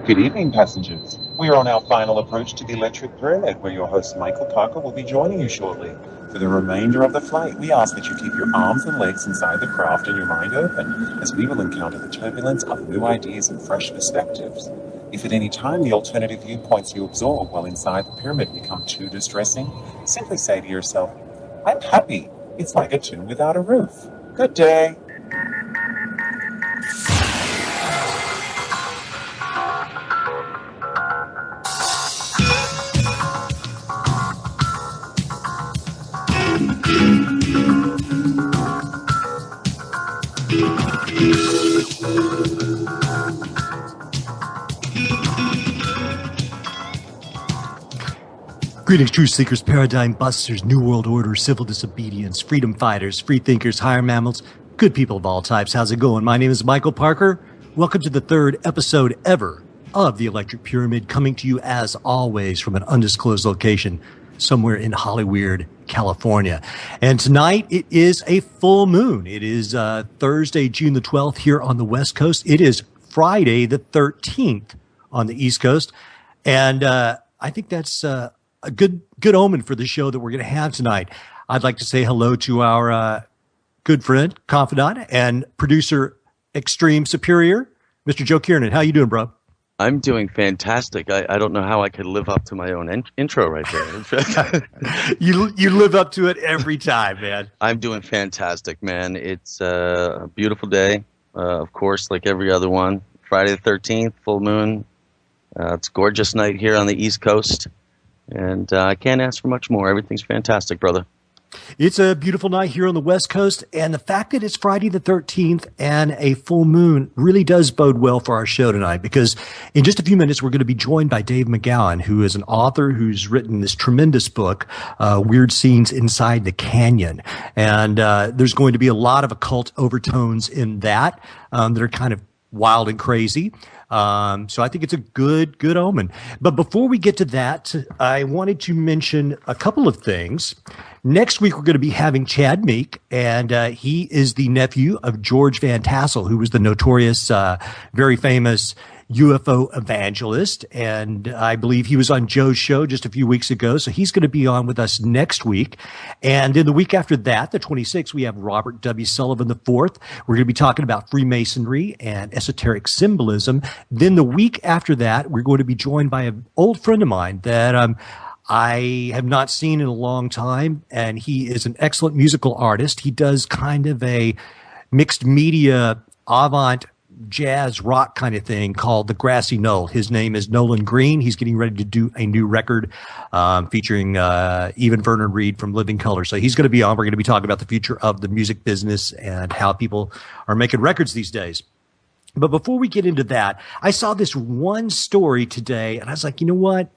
Good evening, passengers. We are on our final approach to the electric pyramid, where your host Michael Parker will be joining you shortly. For the remainder of the flight, we ask that you keep your arms and legs inside the craft and your mind open, as we will encounter the turbulence of new ideas and fresh perspectives. If at any time the alternative viewpoints you absorb while inside the pyramid become too distressing, simply say to yourself, I'm happy. It's like a tomb without a roof. Good day. Greetings, truth seekers, paradigm busters, new world order, civil disobedience, freedom fighters, free thinkers, higher mammals, good people of all types. How's it going? My name is Michael Parker. Welcome to the third episode ever of the Electric Pyramid, coming to you as always from an undisclosed location somewhere in Hollywood, California. And tonight it is a full moon. It is Thursday, June the 12th here on the West Coast. It is Friday the 13th on the East Coast. And I think that's a good omen for the show that we're going to have tonight. I'd like to say hello to our good friend, confidant, and producer extreme superior, Mr. Joe Kiernan. How you doing, bro? I'm doing fantastic. I don't know how I could live up to my own intro right there. You live up to it every time, man. I'm doing fantastic, man. It's a beautiful day, of course, like every other one. Friday the 13th, full moon. It's a gorgeous night here on the East Coast. And I can't ask for much more. Everything's fantastic, brother. It's a beautiful night here on the West Coast, and the fact that it's Friday the 13th and a full moon really does bode well for our show tonight, because in just a few minutes, we're going to be joined by Dave McGowan, who is an author who's written this tremendous book, Weird Scenes Inside the Canyon. And there's going to be a lot of occult overtones in that that are kind of wild and crazy. So I think it's a good omen. But before we get to that, I wanted to mention a couple of things. Next week, we're going to be having Chad Meek, and he is the nephew of George Van Tassel, who was the notorious, very famous UFO evangelist. And I believe he was on Joe's show just a few weeks ago. So he's going to be on with us next week. And then the week after that, the 26th, we have Robert W. Sullivan IV. We're going to be talking about Freemasonry and esoteric symbolism. Then the week after that, we're going to be joined by an old friend of mine that I have not seen in a long time. And he is an excellent musical artist. He does kind of a mixed media avant jazz rock kind of thing called The Grassy Knoll. His name is Nolan Green. He's getting ready to do a new record featuring even Vernon Reid from Living Colour. So he's going to be on. We're going to be talking about the future of the music business and how people are making records these days. But before we get into that, I saw this one story today, and I was like, you know what?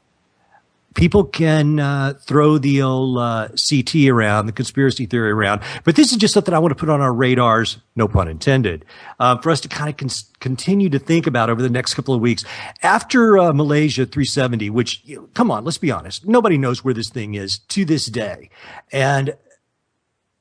People can throw the old CT around, the conspiracy theory around, but this is just something I want to put on our radars, no pun intended, for us to kind of continue to think about over the next couple of weeks. After Malaysia 370, which, come on, let's be honest, nobody knows where this thing is to this day. And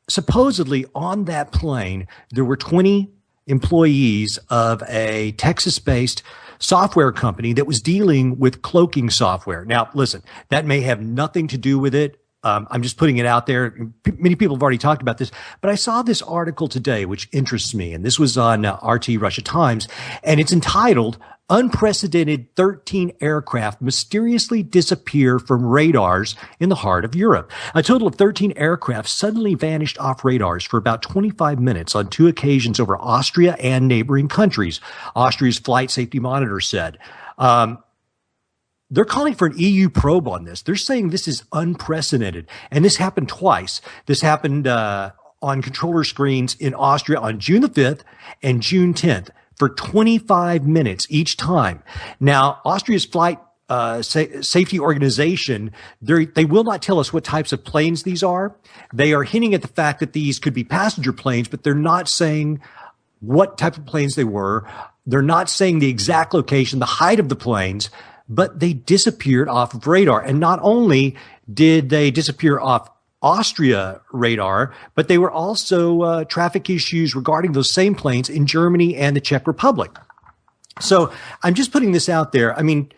supposedly on that plane, there were 20 employees of a Texas-based software company that was dealing with cloaking software. Now, listen, that may have nothing to do with it. I'm just putting it out there. Many people have already talked about this, but I saw this article today, which interests me. And this was on RT Russia Times, and it's entitled, Unprecedented 13 Aircraft Mysteriously Disappear from Radars in the Heart of Europe. A total of 13 aircraft suddenly vanished off radars for about 25 minutes on two occasions over Austria and neighboring countries, Austria's Flight Safety Monitor said. They're calling for an EU probe on this. They're saying this is unprecedented. And this happened twice. This happened on controller screens in Austria on June the 5th and June 10th. For 25 minutes each time. Now, Austria's Flight Safety Organization, they will not tell us what types of planes these are. They are hinting at the fact that these could be passenger planes, but they're not saying what type of planes they were. They're not saying the exact location, the height of the planes, but they disappeared off of radar. And not only did they disappear off Austria radar, but they were also traffic issues regarding those same planes in Germany and the Czech Republic. So I'm just putting this out there. I mean,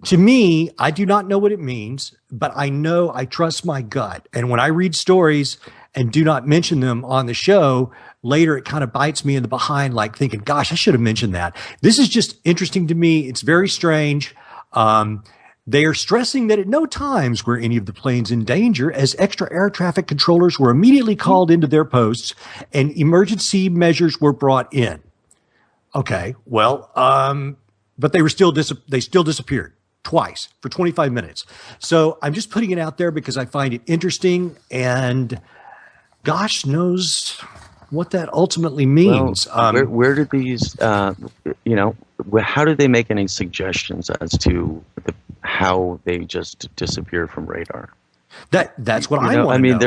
to me, I do not know what it means, but I know I trust my gut. And when I read stories and do not mention them on the show, later it kind of bites me in the behind, like thinking, gosh, I should have mentioned that. This is just interesting to me. It's very strange. They are stressing that at no times were any of the planes in danger, as extra air traffic controllers were immediately called into their posts and emergency measures were brought in. Okay, well, but they still disappeared twice for 25 minutes. So I'm just putting it out there because I find it interesting, and gosh knows what that ultimately means. Well, where did these, how did they make any suggestions as to how they just disappeared from radar? That's what I want to know. I mean,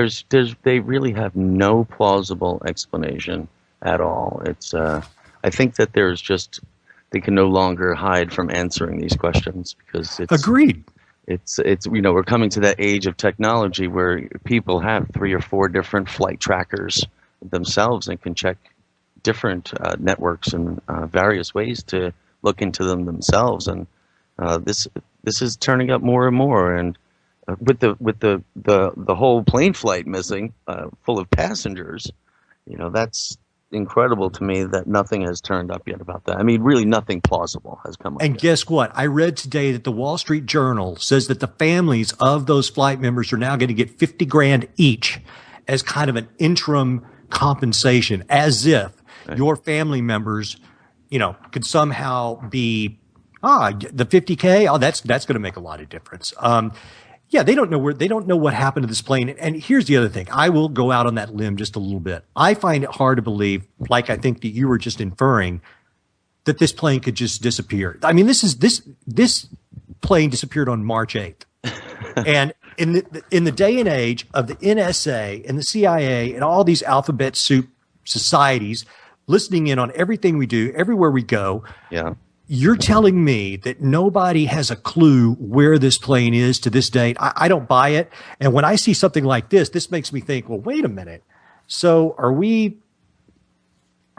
they really have no plausible explanation at all. It's, I think that they can no longer hide from answering these questions because it's agreed. It's we're coming to that age of technology where people have 3 or 4 different flight trackers themselves and can check different networks and various ways to look into them themselves. And this is turning up more and more. And with the whole plane flight missing, full of passengers, that's incredible to me that nothing has turned up yet about that. I mean, really nothing plausible has come up. And yet. Guess what? I read today that the Wall Street Journal says that the families of those flight members are now going to get $50,000 each as kind of an interim compensation, as if your family members, could somehow be, the $50K. Oh, that's going to make a lot of difference. Yeah, they don't know what happened to this plane. And here's the other thing. I will go out on that limb just a little bit. I find it hard to believe, like I think that you were just inferring, that this plane could just disappear. I mean, this plane disappeared on March 8th. And in the day and age of the NSA and the CIA and all these alphabet soup societies listening in on everything we do, everywhere we go. Yeah. You're telling me that nobody has a clue where this plane is to this date. I don't buy it. And when I see something like this makes me think, well, wait a minute. So are we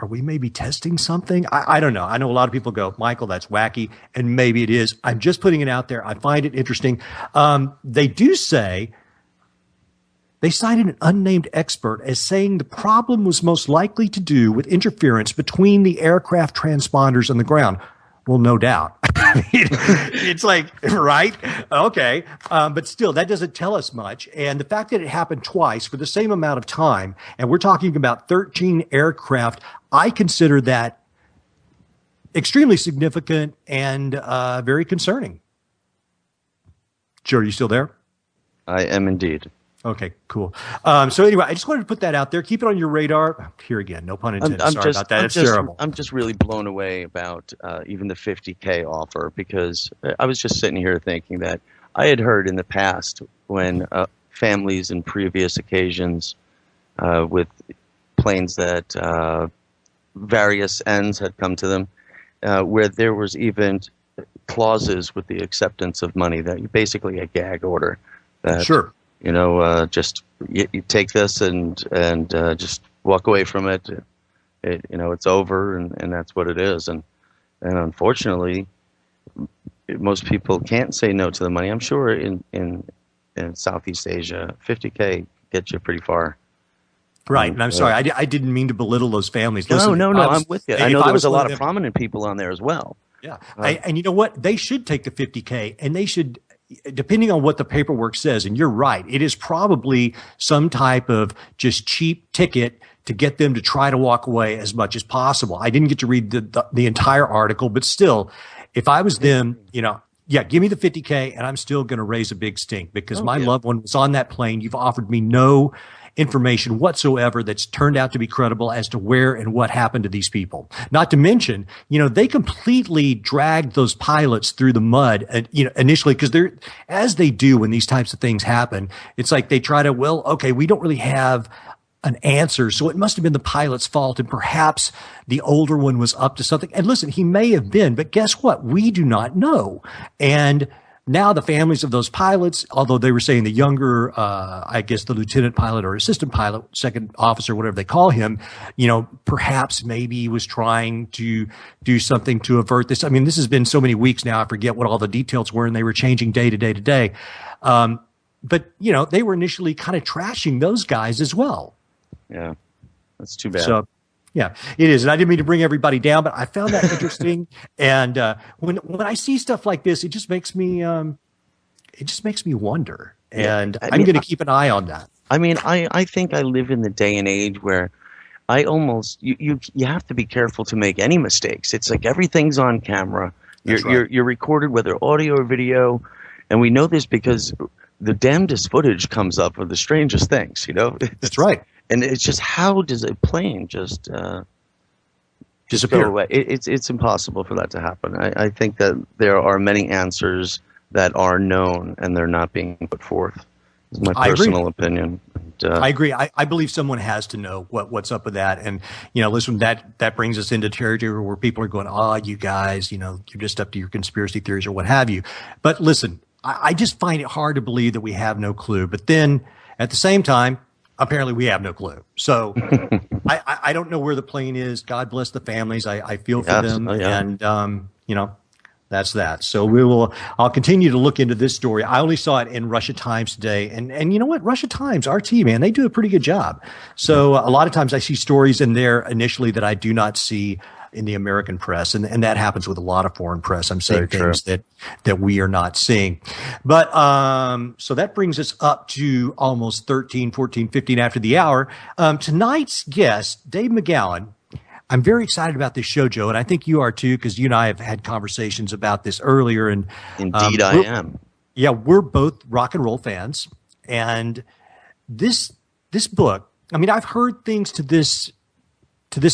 maybe testing something? I don't know. I know a lot of people go, Michael, that's wacky. And maybe it is. I'm just putting it out there. I find it interesting. They do say, they cited an unnamed expert as saying the problem was most likely to do with interference between the aircraft transponders and the ground. Well, no doubt. I mean, it's like, right? Okay. But still, that doesn't tell us much. And the fact that it happened twice for the same amount of time, and we're talking about 13 aircraft, I consider that extremely significant and very concerning. Joe, are you still there? I am indeed. Okay, cool. So anyway, I just wanted to put that out there. Keep it on your radar. Here again, no pun intended. Sorry about that. It's terrible. I'm just really blown away about even the $50K offer, because I was just sitting here thinking that I had heard in the past when families in previous occasions with planes that various ends had come to them, where there was even clauses with the acceptance of money, that basically a gag order. That, sure. Just you take this and just walk away from it. It's over, and that's what it is. And unfortunately, most people can't say no to the money. I'm sure in Southeast Asia, $50K gets you pretty far. Right, and I'm sorry, I didn't mean to belittle those families. Listen, no, I'm with you. I know there was a lot of prominent people on there as well. Yeah, and you know what? They should take the $50K, and they should, depending on what the paperwork says, and you're right, it is probably some type of just cheap ticket to get them to try to walk away as much as possible. I didn't get to read the entire article, but still, if I was them, give me the $50K, and I'm still going to raise a big stink, because my loved one was on that plane. You've offered me no information whatsoever that's turned out to be credible as to where and what happened to these people. Not to mention, they completely dragged those pilots through the mud, initially, because as they do when these types of things happen, it's like they try to, we don't really have an answer, so it must have been the pilot's fault, and perhaps the older one was up to something. And listen, he may have been, but guess what? We do not know. And now the families of those pilots, although they were saying the younger, I guess the lieutenant pilot or assistant pilot, second officer, whatever they call him, perhaps maybe he was trying to do something to avert this. I mean, this has been so many weeks now, I forget what all the details were, and they were changing day to day to day. But, they were initially kind of trashing those guys as well. Yeah, that's too bad. So, yeah, it is. And I didn't mean to bring everybody down, but I found that interesting. And when I see stuff like this, it just makes me wonder. And I'm going to keep an eye on that. I mean, I think I live in the day and age where I almost you have to be careful to make any mistakes. It's like everything's on camera. You're recorded, whether audio or video, and we know this because the damnedest footage comes up of the strangest things. That's right. And it's just, how does a plane just disappear go away? It's impossible for that to happen. I think that there are many answers that are known and they're not being put forth. It's my personal opinion. I agree. I believe someone has to know what's up with that. And, listen, that brings us into territory where people are going, you guys, you're just up to your conspiracy theories or what have you. But listen, I just find it hard to believe that we have no clue. But then at the same time, apparently we have no clue. So I don't know where the plane is. God bless the families. I feel for them. Oh, yeah. And, that's that. So I'll continue to look into this story. I only saw it in Russia Times today. And you know what? Russia Times, RT, man, they do a pretty good job. So a lot of times I see stories in there initially that I do not see in the American press. And that happens with a lot of foreign press. I'm saying things that we are not seeing. But so that brings us up to almost 13, 14, 15 after the hour. Tonight's guest, Dave McGowan. I'm very excited about this show, Joe, and I think you are too, because you and I have had conversations about this earlier. And indeed, I am. Yeah, we're both rock and roll fans, and this book. I mean, I've heard things to this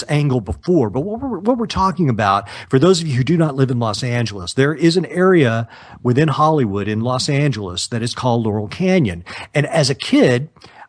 angle before, but what we're talking about, for those of you who do not live in Los Angeles, there is an area within Hollywood in Los Angeles that is called Laurel Canyon, and as a kid,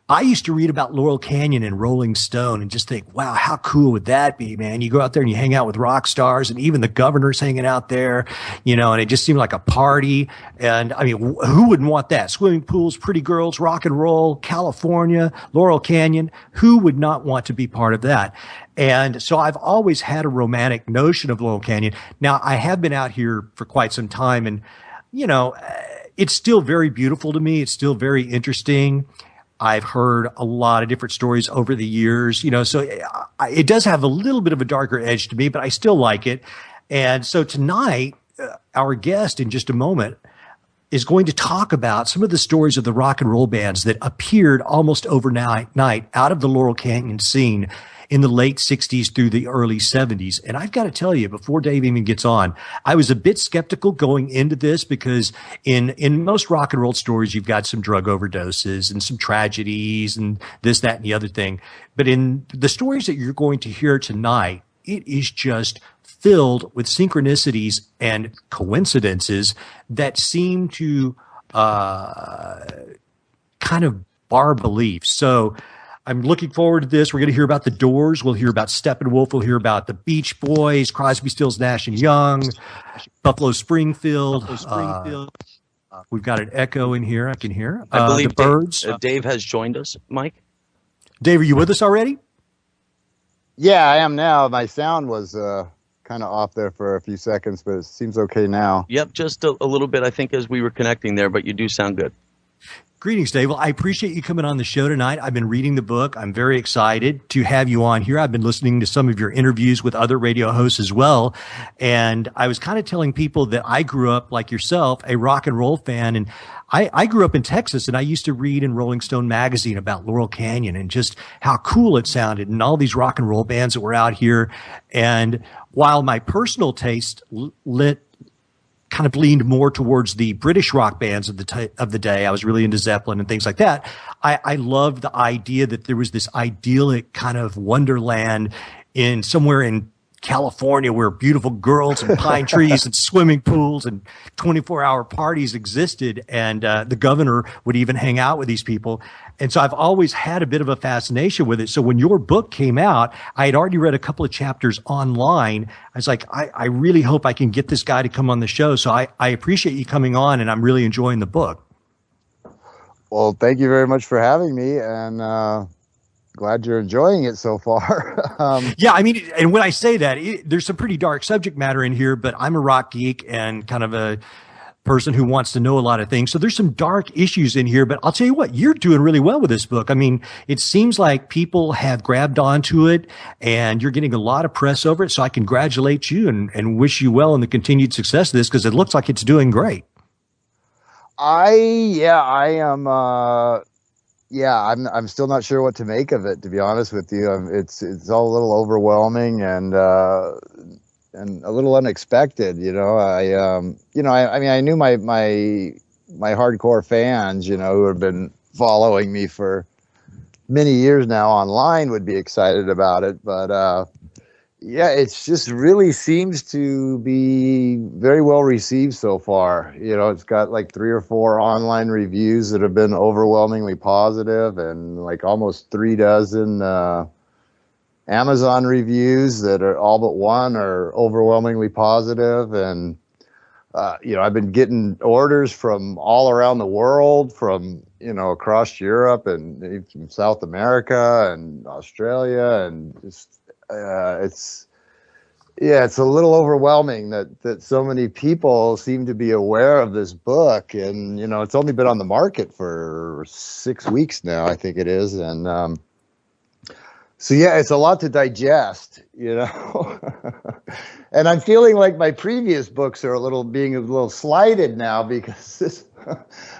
I used to read about Laurel Canyon in Rolling Stone and just think, wow, how cool would that be, man? You go out there and you hang out with rock stars and even the governor's hanging out there, and it just seemed like a party. And I mean, who wouldn't want that? Swimming pools, pretty girls, rock and roll, California, Laurel Canyon. Who would not want to be part of that? And so I've always had a romantic notion of Laurel Canyon. Now, I have been out here for quite some time and, it's still very beautiful to me. It's still very interesting. I've heard a lot of different stories over the years, so it does have a little bit of a darker edge to me, but I still like it. And so tonight, our guest in just a moment is going to talk about some of the stories of the rock and roll bands that appeared almost overnight out of the Laurel Canyon scene in the late 60s through the early 70s. And I've got to tell you, before Dave even gets on, I was a bit skeptical going into this because in most rock and roll stories, you've got some drug overdoses and some tragedies and this, that, and the other thing. But in the stories that you're going to hear tonight, it is just filled with synchronicities and coincidences that seem to kind of bar belief. So I'm looking forward to this. We're going to hear about the Doors. We'll hear about Steppenwolf. We'll hear about the Beach Boys, Crosby, Stills, Nash and Young, Buffalo Springfield. We've got an echo in here. I can hear. I believe the Birds. Dave has joined us. Mike? Dave, are you with us already? Yeah, I am now. My sound was kind of off there for a few seconds, but it seems okay now. Yep, just a little bit, I think, as we were connecting there, but you do sound good. Greetings, Dave. Well, I appreciate you coming on the show tonight. I've been reading the book. I'm very excited to have you on here. I've been listening to some of your interviews with other radio hosts as well. And I was kind of telling people that I grew up, like yourself, a rock and roll fan. And I grew up in Texas, and I used to read in Rolling Stone magazine about Laurel Canyon and just how cool it sounded and all these rock and roll bands that were out here. And while my personal taste kind of leaned more towards the British rock bands of the day. I was really into Zeppelin and things like that. I loved the idea that there was this idyllic kind of wonderland somewhere in California where beautiful girls and pine trees and swimming pools and 24-hour parties existed. And the governor would even hang out with these people. And so I've always had a bit of a fascination with it. So when your book came out, I had already read a couple of chapters online. I was like, I really hope I can get this guy to come on the show. So I appreciate you coming on, and I'm really enjoying the book. Well, thank you very much for having me, and glad you're enjoying it so far. Yeah, I mean, and when I say that, there's some pretty dark subject matter in here, but I'm a rock geek and kind of a person who wants to know a lot of things. So there's some dark issues in here, but I'll tell you what, you're doing really well with this book. I mean, it seems like people have grabbed onto it and you're getting a lot of press over it. So I congratulate you and wish you well in the continued success of this, because it looks like it's doing great. I'm still not sure what to make of it, to be honest with you. It's all a little overwhelming and a little unexpected, you know. I mean, I knew my hardcore fans, you know, who have been following me for many years now online would be excited about it, but yeah, it's just really seems to be very well received so far. You know, it's got like 3 or 4 online reviews that have been overwhelmingly positive, and like almost 36 Amazon reviews that are all but one are overwhelmingly positive. And you know, I've been getting orders from all around the world, from, you know, across Europe and from South America and Australia, and just it's a little overwhelming that so many people seem to be aware of this book. And, you know, it's only been on the market for 6 weeks now, I think it is. And so, yeah, it's a lot to digest, you know. And I'm feeling like my previous books are being a little slighted now, because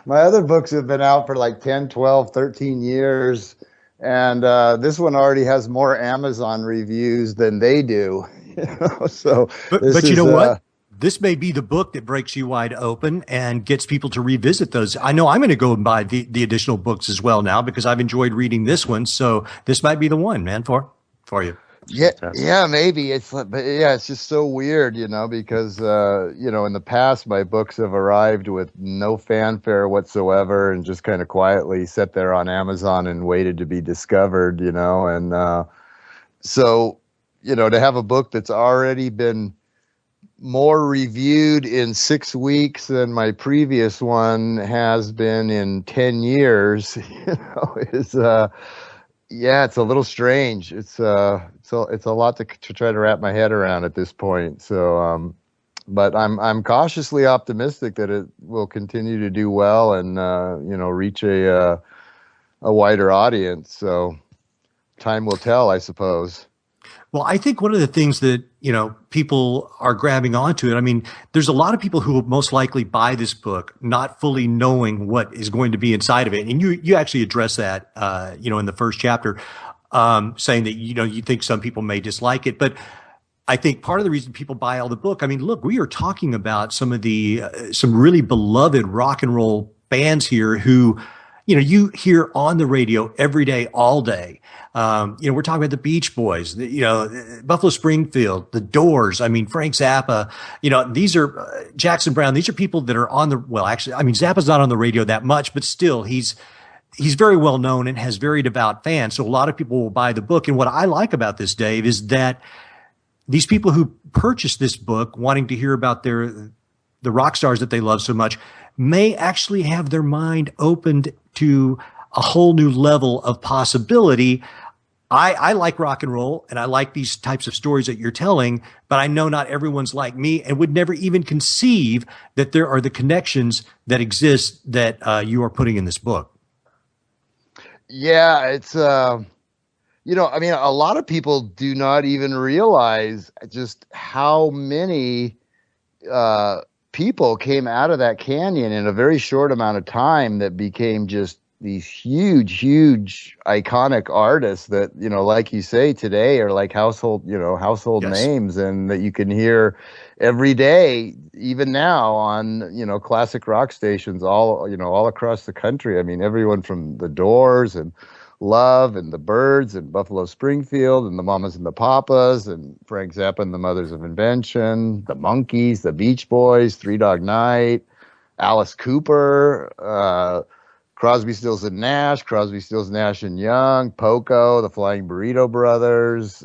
my other books have been out for like 10, 12, 13 years. And this one already has more Amazon reviews than they do. You know? So, but you know what? This may be the book that breaks you wide open and gets people to revisit those. I know I'm going to go and buy the additional books as well now, because I've enjoyed reading this one. So this might be the one, man, for you. Yeah, maybe but yeah, it's just so weird, you know, because you know, in the past my books have arrived with no fanfare whatsoever and just kind of quietly sat there on Amazon and waited to be discovered, you know. And so, you know, to have a book that's already been more reviewed in 6 weeks than my previous one has been in 10 years, you know, is yeah, it's a little strange. It's a lot to try to wrap my head around at this point. So, but I'm cautiously optimistic that it will continue to do well and you know, reach a wider audience. So, time will tell, I suppose. Well, I think one of the things that, you know, people are grabbing onto it. I mean, there's a lot of people who will most likely buy this book not fully knowing what is going to be inside of it. And you actually address that, you know, in the first chapter, saying that, you know, you think some people may dislike it. But I think part of the reason people buy all the book, I mean, look, we are talking about some of the, some really beloved rock and roll bands here who, you know, you hear on the radio every day, all day. You know, we're talking about the Beach Boys, you know, Buffalo Springfield, the Doors. I mean, Frank Zappa, you know, these are Jackson Browne. These are people that are on the, well, actually, I mean, Zappa's not on the radio that much, but still he's very well known and has very devout fans. So a lot of people will buy the book. And what I like about this, Dave, is that these people who purchase this book wanting to hear about the rock stars that they love so much may actually have their mind opened to a whole new level of possibility. I like rock and roll and I like these types of stories that you're telling, but I know not everyone's like me and would never even conceive that there are the connections that exist that you are putting in this book. Yeah, it's, you know, I mean, a lot of people do not even realize just how many people came out of that canyon in a very short amount of time that became just these huge iconic artists that, you know, like you say today are like household yes. names, and that you can hear every day, even now on, you know, classic rock stations all across the country. I mean, everyone from the Doors and Love and the Birds and Buffalo Springfield and the Mamas and the Papas and Frank Zappa and the Mothers of Invention, the Monkees, the Beach Boys, Three Dog Night, Alice Cooper, Crosby, Stills and Nash, Crosby, Stills, Nash and Young, Poco, the Flying Burrito Brothers,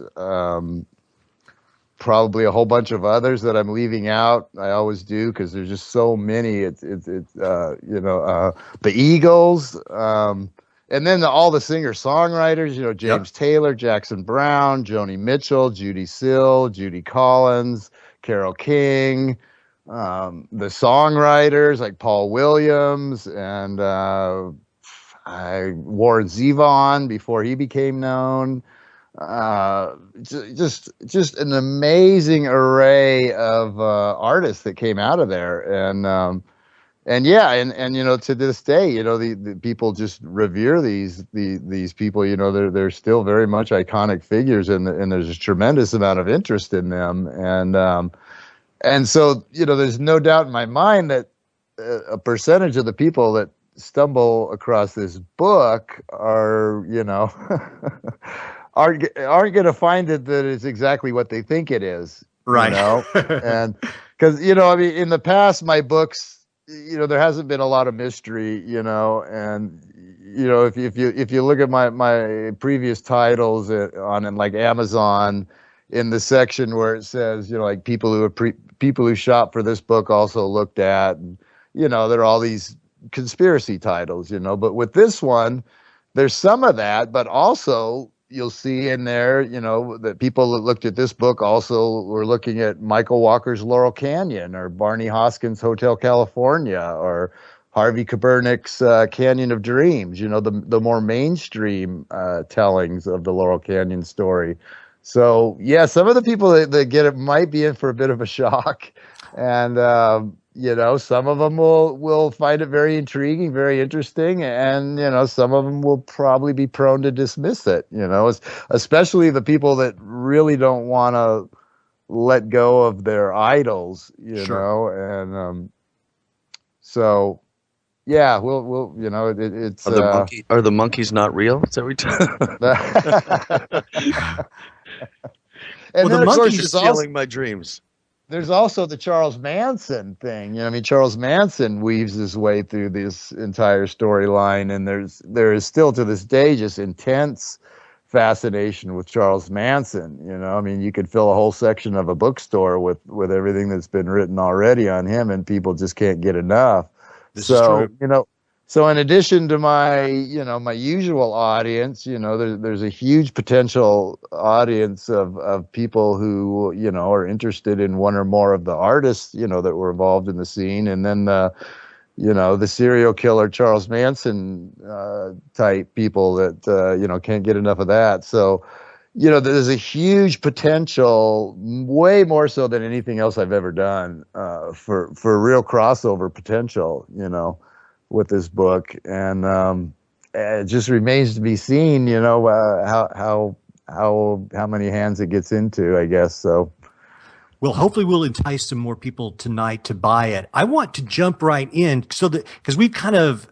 probably a whole bunch of others that I'm leaving out. I always do because there's just so many. It's the Eagles, and then all the singer-songwriters. James Taylor, Jackson Brown, Joni Mitchell, Judy Sill, Judy Collins, Carole King. The songwriters like Paul Williams and Warren Zevon before he became known. Just an amazing array of artists that came out of there, and to this day, the people just revere these people. They're still very much iconic figures, and there's a tremendous amount of interest in them, and so there's no doubt in my mind that a percentage of the people that stumble across this book are aren't going to find it that it's exactly what they think it is, right? And because in the past, my books, there hasn't been a lot of mystery, and if you look at my previous titles on like Amazon, in the section where it says like people who shop for this book also looked at, and there are all these conspiracy titles, but with this one, there's some of that, but also you'll see in there, that people that looked at this book also were looking at Michael Walker's Laurel Canyon or Barney Hoskins' Hotel California or Harvey Kaepernick's Canyon of Dreams, the more mainstream tellings of the Laurel Canyon story. So, yeah, some of the people that get it might be in for a bit of a shock. And, some of them will find it very intriguing, very interesting. And, some of them will probably be prone to dismiss it, especially the people that really don't want to let go of their idols, Sure. And so, yeah, it's... Are the monkeys not real? Is that And then, the of course, monkeys are stealing my dreams. There's also the Charles Manson thing. Charles Manson weaves his way through this entire storyline, and there is still to this day just intense fascination with Charles Manson. You could fill a whole section of a bookstore with everything that's been written already on him, and people just can't get enough. This is true. So in addition to my usual audience, there's a huge potential audience of people who, are interested in one or more of the artists, that were involved in the scene. And then, the serial killer Charles Manson type people that, can't get enough of that. So, there's a huge potential, way more so than anything else I've ever done, for real crossover potential, with this book, and it just remains to be seen, how many hands it gets into, I guess. So, well, hopefully we'll entice some more people tonight to buy it. I want to jump right in because we've kind of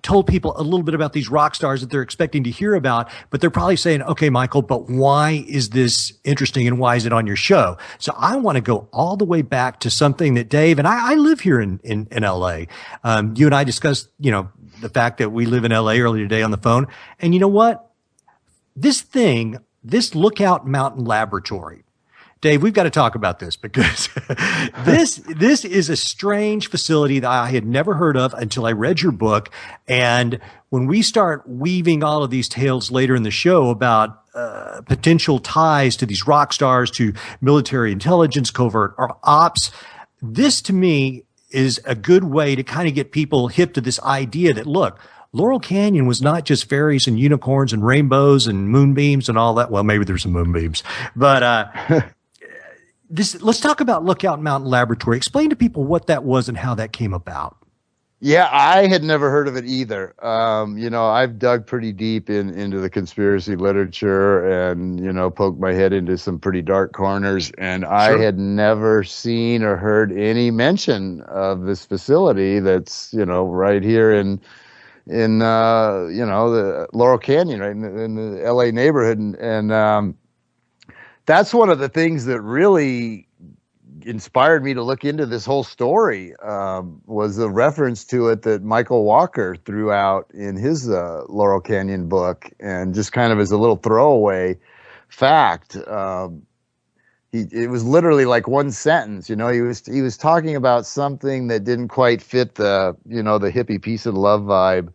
told people a little bit about these rock stars that they're expecting to hear about, but they're probably saying, okay, Michael, but why is this interesting and why is it on your show? So I want to go all the way back to something that Dave, and I live here in LA. You and I discussed, the fact that we live in LA earlier today on the phone. And you know what? This Lookout Mountain Laboratory, Dave, we've got to talk about this because this is a strange facility that I had never heard of until I read your book. And when we start weaving all of these tales later in the show about potential ties to these rock stars, to military intelligence, covert ops, this to me is a good way to kind of get people hip to this idea that, look, Laurel Canyon was not just fairies and unicorns and rainbows and moonbeams and all that. Well, maybe there's some moonbeams, but let's talk about Lookout Mountain Laboratory. Explain to people what that was and how that came about. Yeah, I had never heard of it either. I've dug pretty deep into the conspiracy literature and, poked my head into some pretty dark corners. And sure. I had never seen or heard any mention of this facility that's, right here in the Laurel Canyon, right in the LA neighborhood. And that's one of the things that really inspired me to look into this whole story, was the reference to it that Michael Walker threw out in his Laurel Canyon book. And just kind of as a little throwaway fact, it was literally like one sentence. He was talking about something that didn't quite fit the hippie peace and love vibe.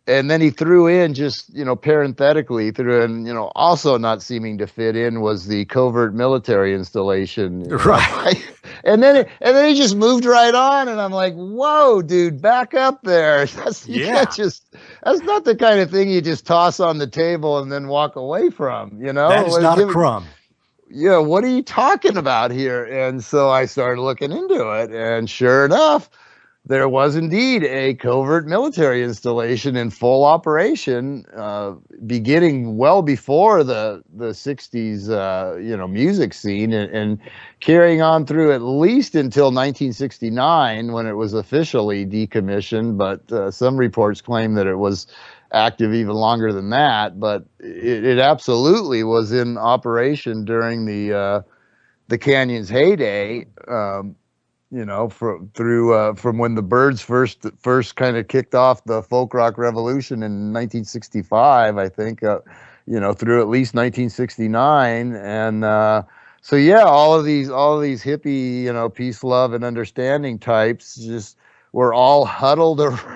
And then he threw in, just, parenthetically threw in, also not seeming to fit in was the covert military installation. Right. And then he just moved right on. And I'm like, whoa, dude, back up there. That's not the kind of thing you just toss on the table and then walk away from, That is not a crumb. Yeah, what are you talking about here? And so I started looking into it, and sure enough, there was indeed a covert military installation in full operation, beginning well before the 60s, music scene, and carrying on through at least until 1969, when it was officially decommissioned. But some reports claim that it was active even longer than that. But it absolutely was in operation during the Canyon's heyday. From when the Byrds first kind of kicked off the folk rock revolution in 1965, I think, through at least 1969. And all of these hippie, peace, love, and understanding types just were all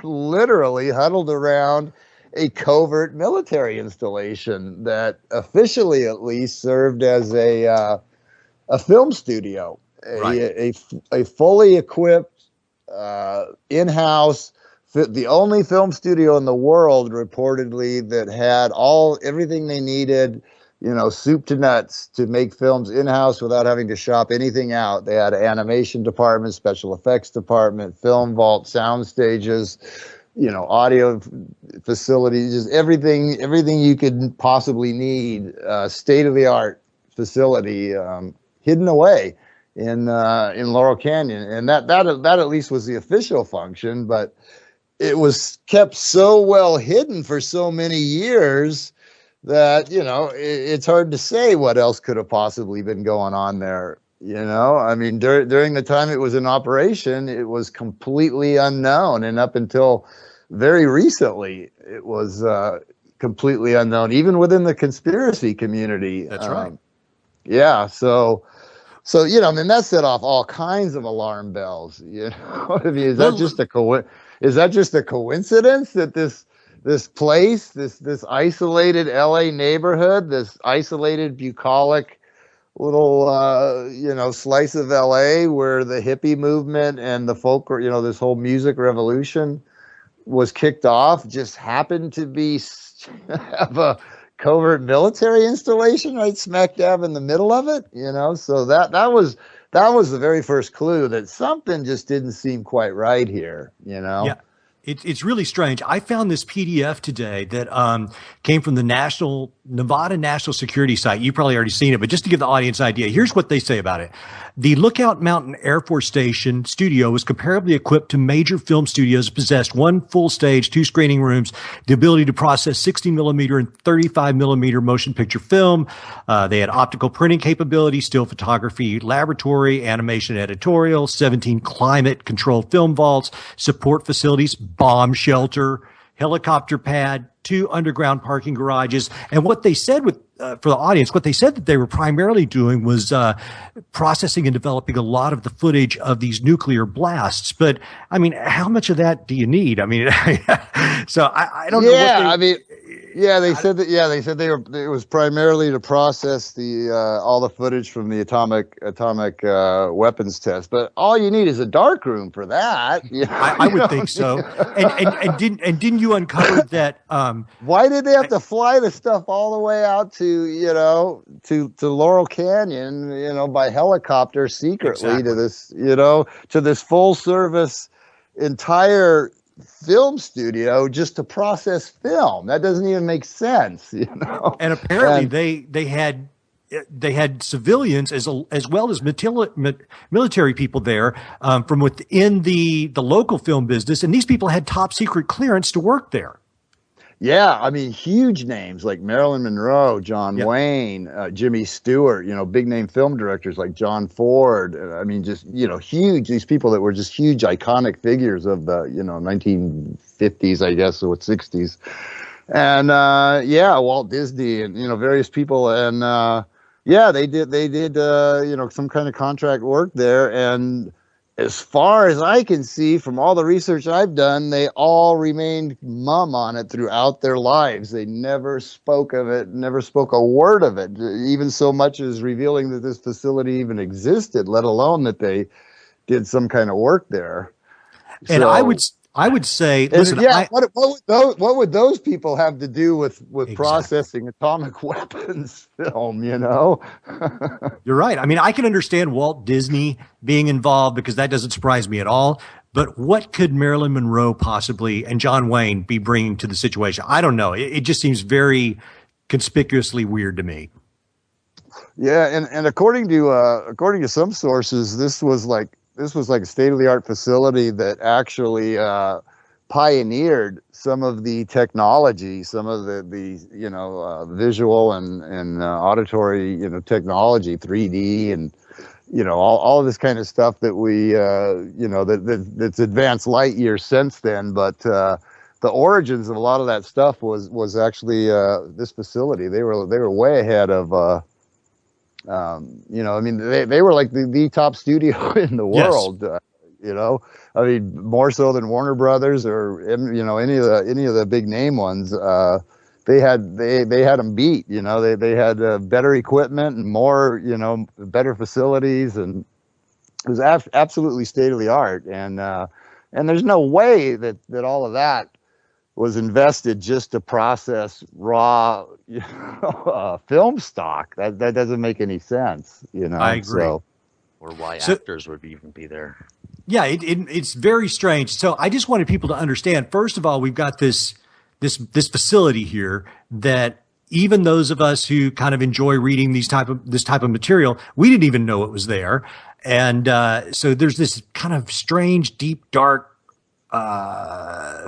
literally huddled around a covert military installation that officially, at least, served as a film studio. Right. A fully equipped, in-house, the only film studio in the world, reportedly, that had everything they needed, soup to nuts, to make films in-house without having to shop anything out. They had an animation department, special effects department, film vault, sound stages, audio facilities, just everything you could possibly need, state-of-the-art facility, hidden away in Laurel Canyon. And that at least was the official function, but it was kept so well hidden for so many years that, it's hard to say what else could have possibly been going on there. I mean, during the time it was in operation, it was completely unknown. And up until very recently, it was completely unknown, even within the conspiracy community. That's right. Yeah. So, that set off all kinds of alarm bells. I mean, is that just a coincidence that this place, this isolated LA neighborhood, this isolated bucolic little slice of LA where the hippie movement and the folk, this whole music revolution was kicked off, just happened to have a covert military installation right smack dab in the middle of it, so that was the very first clue that something just didn't seem quite right here. Yeah. It's really strange. I found this PDF today that came from the Nevada National Security site. You've probably already seen it, but just to give the audience an idea, here's what they say about it. The Lookout Mountain Air Force Station studio was comparably equipped to major film studios, possessed one full stage, 2 screening rooms, the ability to process 60 millimeter and 35 millimeter motion picture film. They had optical printing capability, still photography laboratory, animation editorial, 17 climate controlled film vaults, support facilities, bomb shelter, helicopter pad, 2 underground parking garages. And what they said for the audience, what they said that they were primarily doing was processing and developing a lot of the footage of these nuclear blasts. But I mean, how much of that do you need? I mean, so I don't know. They said it was primarily to process all the footage from the atomic weapons test. But all you need is a dark room for that. I would think so. And didn't you uncover that? Why did they have to fly the stuff all the way out to Laurel Canyon, by helicopter secretly, exactly, to this full service entire film studio just to process film? That doesn't even make sense. And apparently they had they had civilians as well as military people there from within the local film business, and these people had top secret clearance to work there. Yeah, I mean, huge names like Marilyn Monroe, John Yep. Wayne, Jimmy Stewart, big name film directors like John Ford. I mean, just, huge, these people that were just huge iconic figures of the, 1950s, I guess, or 60s. And, Walt Disney and, various people. And, they did, some kind of contract work there. And as far as I can see from all the research I've done, they all remained mum on it throughout their lives. They never spoke of it, never spoke a word of it, even so much as revealing that this facility even existed, let alone that they did some kind of work there. And So, I would say, listen, what would those people have to do with Exactly. processing atomic weapons film, You're right. I mean, I can understand Walt Disney being involved because that doesn't surprise me at all. But what could Marilyn Monroe possibly and John Wayne be bringing to the situation? I don't know. It just seems very conspicuously weird to me. Yeah, and according to some sources, this was like a state-of-the-art facility that actually pioneered some of the technology, some of the visual and auditory technology, 3D and all of this kind of stuff that we that's advanced light years since then. But the origins of a lot of that stuff was actually this facility. They were way ahead of. I mean, they were like the top studio in the world. Yes. I mean, more so than Warner Brothers or any of the big name ones. They had them beat. They had better equipment and more better facilities, and it was absolutely state of the art. And there's no way that all of that was invested just to process raw film stock. That doesn't make any sense. I agree. Or why actors would even be there. Yeah, it's very strange. So I just wanted people to understand, first of all, we've got this facility here that even those of us who kind of enjoy reading this type of material, we didn't even know it was there. And so there's this kind of strange, deep, dark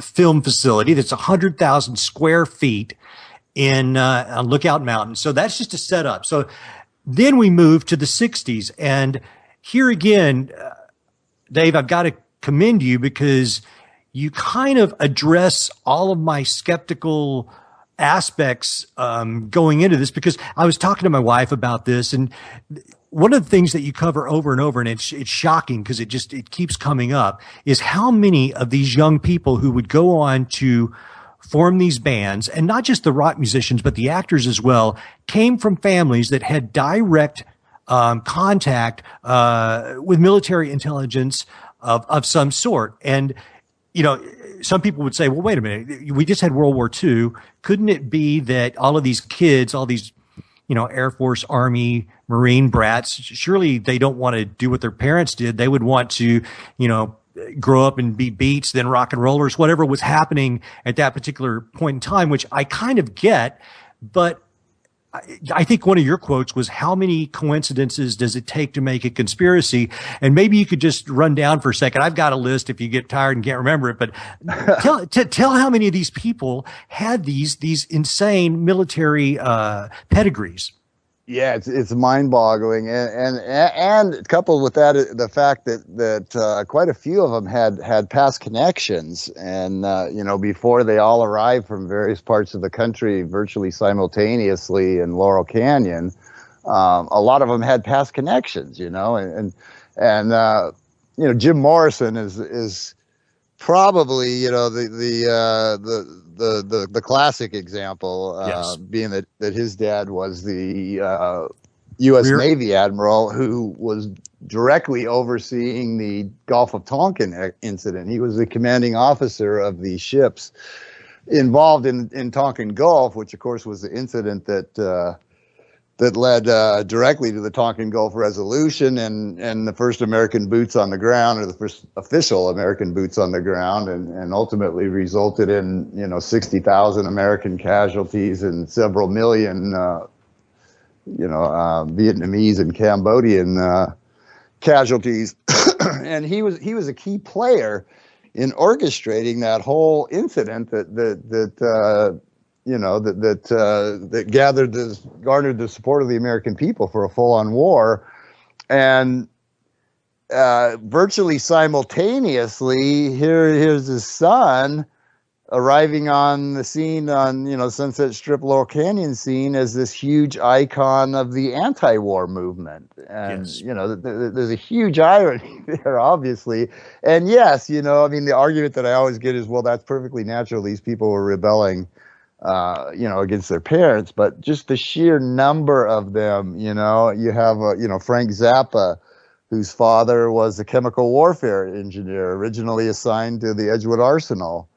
film facility that's 100,000 square feet in on Lookout Mountain. So that's just a setup. So then we move to the 60s. And here again, Dave, I've got to commend you because you kind of address all of my skeptical aspects going into this, because I was talking to my wife about this, and one of the things that you cover over and over, and it's shocking because it keeps coming up, is how many of these young people who would go on to form these bands, and not just the rock musicians, but the actors as well, came from families that had direct contact with military intelligence of some sort. And, some people would say, well, wait a minute, we just had World War II. Couldn't it be that all of these kids, all these, Air Force, Army, Marine brats, surely they don't want to do what their parents did. They would want to, grow up and be beats, then rock and rollers, whatever was happening at that particular point in time, which I kind of get. But I think one of your quotes was, how many coincidences does it take to make a conspiracy? And maybe you could just run down for a second. I've got a list if you get tired and can't remember it, but tell how many of these people had these insane military pedigrees. Yeah, it's mind-boggling, and coupled with that, the fact that quite a few of them had past connections, and before they all arrived from various parts of the country, virtually simultaneously in Laurel Canyon, a lot of them had past connections, and Jim Morrison is probably the classic example, Yes. being that his dad was the U.S. Navy admiral who was directly overseeing the Gulf of Tonkin incident. He was the commanding officer of the ships involved in Tonkin Gulf, which of course was the incident that led directly to the Tonkin Gulf Resolution and the first American boots on the ground, or the first official American boots on the ground, and ultimately resulted in 60,000 American casualties and several million Vietnamese and Cambodian casualties, and he was a key player in orchestrating that whole incident that garnered the support of the American people for a full-on war. And virtually simultaneously, here's his son arriving on the scene on Sunset Strip, Laurel Canyon scene as this huge icon of the anti-war movement. And Yes. There's a huge irony there, obviously. And yes, the argument that I always get is, well, that's perfectly natural. These people were rebelling against their parents, but just the sheer number of them. You have Frank Zappa, whose father was a chemical warfare engineer originally assigned to the Edgewood Arsenal.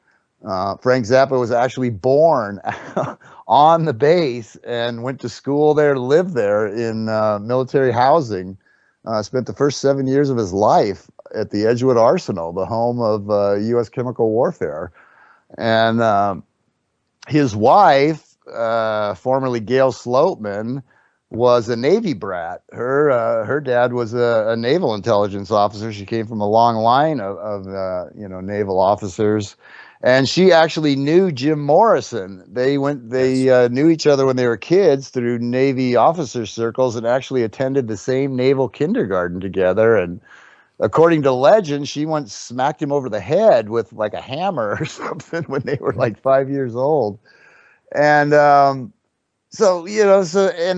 Frank Zappa was actually born on the base and went to school there, lived there in military housing, spent the first 7 years of his life at the Edgewood Arsenal, the home of U.S. chemical warfare. And his wife, formerly Gail Sloatman, was a Navy brat. Her dad was a naval intelligence officer. She came from a long line of naval officers. And she actually knew Jim Morrison. They knew each other when they were kids through Navy officer circles and actually attended the same naval kindergarten together. And according to legend, she once smacked him over the head with like a hammer or something when they were like 5 years old. And and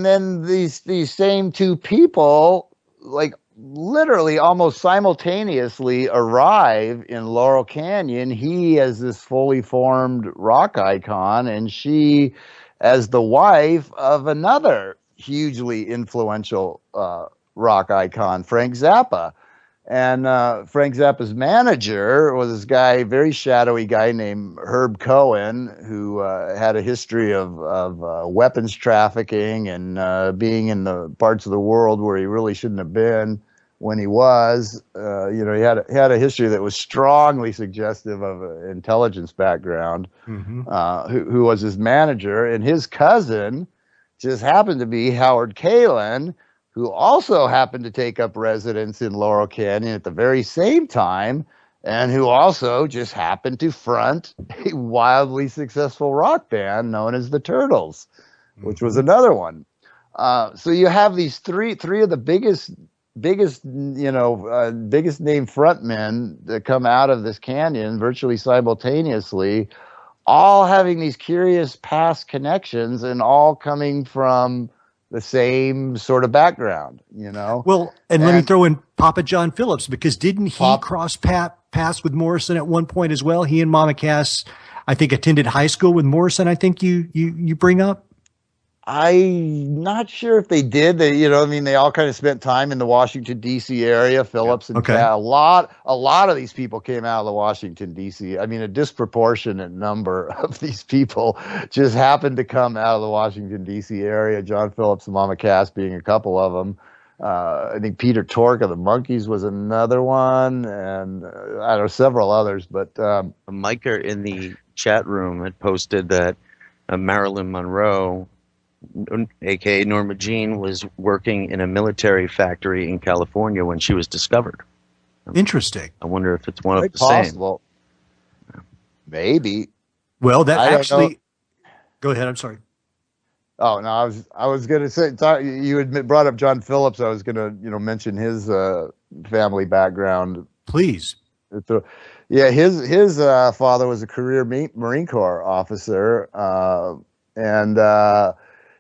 then these same two people, like, literally almost simultaneously arrive in Laurel Canyon. He as this fully formed rock icon, and she as the wife of another hugely influential rock icon, Frank Zappa. And Frank Zappa's manager was this guy, very shadowy guy named Herb Cohen, who had a history of weapons trafficking and being in the parts of the world where he really shouldn't have been when he was. He had a history that was strongly suggestive of an intelligence background. Mm-hmm. Who was his manager, and his cousin just happened to be Howard Kalin, who also happened to take up residence in Laurel Canyon at the very same time, and who also just happened to front a wildly successful rock band known as the Turtles, which was another one. So you have these three of the biggest name frontmen that come out of this canyon virtually simultaneously, all having these curious past connections and all coming from the same sort of background, Well, and let me throw in Papa John Phillips, because didn't he cross paths with Morrison at one point as well? He and Mama Cass, I think, attended high school with Morrison. I think you bring up. I'm not sure if they did. They all kind of spent time in the Washington D.C. area. Phillips and Cass, a lot of these people came out of the Washington D.C. I mean, a disproportionate number of these people just happened to come out of the Washington D.C. area. John Phillips and Mama Cass being a couple of them. I think Peter Tork of the Monkees was another one, and I don't know, several others. But Micah in the chat room had posted that Marilyn Monroe, aka Norma Jean, was working in a military factory in California when she was discovered. Interesting. I wonder if it's one of the possible. Same. Maybe. Well, that actually. Go ahead. I'm sorry. Oh no, I was going to say, you had brought up John Phillips. I was going to mention his family background. Please. Yeah, his father was a career Marine Corps officer, and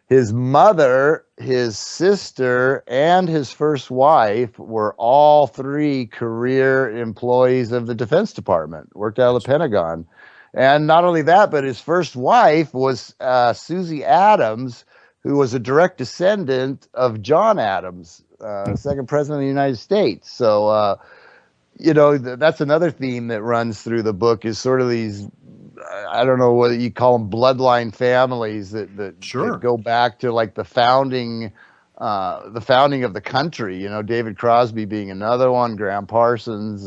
his mother, his sister, and his first wife were all three career employees of the Defense Department, worked out of the Pentagon. And not only that, but his first wife was Susie Adams, who was a direct descendant of John Adams, second president of the United States. So, that's another theme that runs through the book, is sort of these, I don't know what you call them, bloodline families that go back to like the founding of the country. David Crosby being another one, Graham Parsons.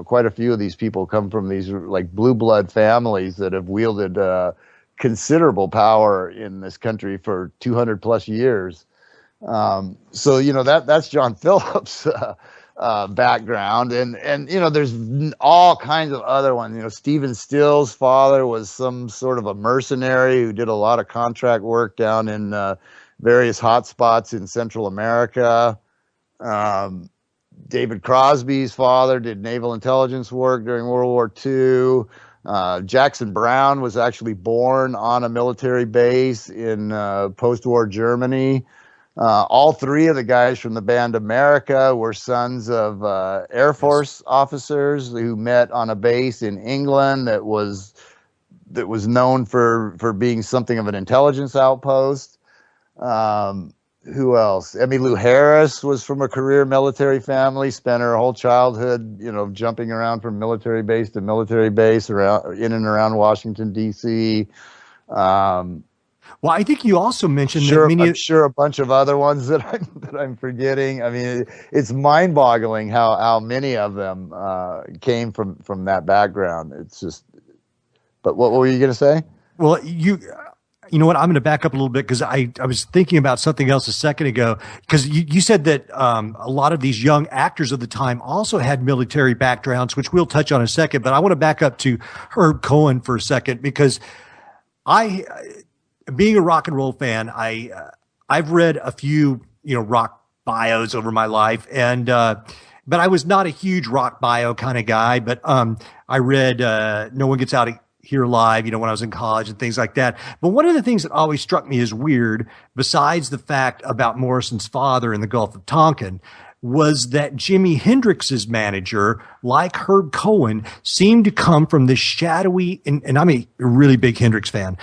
Quite a few of these people come from these like blue blood families that have wielded considerable power in this country for 200 plus years. So that's John Phillips' background, and there's all kinds of other ones. Stephen Still's father was some sort of a mercenary who did a lot of contract work down in various hotspots in Central America. David Crosby's father did naval intelligence work during World War II. Jackson Browne was actually born on a military base in post-war Germany. All three of the guys from the band America were sons of Air Force officers who met on a base in England that was known for being something of an intelligence outpost. Who else? Emmylou Harris was from a career military family, spent her whole childhood, jumping around from military base to military base in and around Washington, D.C. Well, I think you also mentioned I'm sure a bunch of other ones that I'm forgetting. I mean, it's mind-boggling how many of them came from that background. It's just. But what were you going to say? Well, you know what? I'm going to back up a little bit because I was thinking about something else a second ago, because you said that a lot of these young actors of the time also had military backgrounds, which we'll touch on in a second. But I want to back up to Herb Cohen for a second, because being a rock and roll fan, I've read a few rock bios over my life, and but I was not a huge rock bio kind of guy. But I read No One Gets Out of Here Alive, when I was in college and things like that. But one of the things that always struck me as weird, besides the fact about Morrison's father in the Gulf of Tonkin, was that Jimi Hendrix's manager, like Herb Cohen, seemed to come from this shadowy, and I'm a really big Hendrix fan,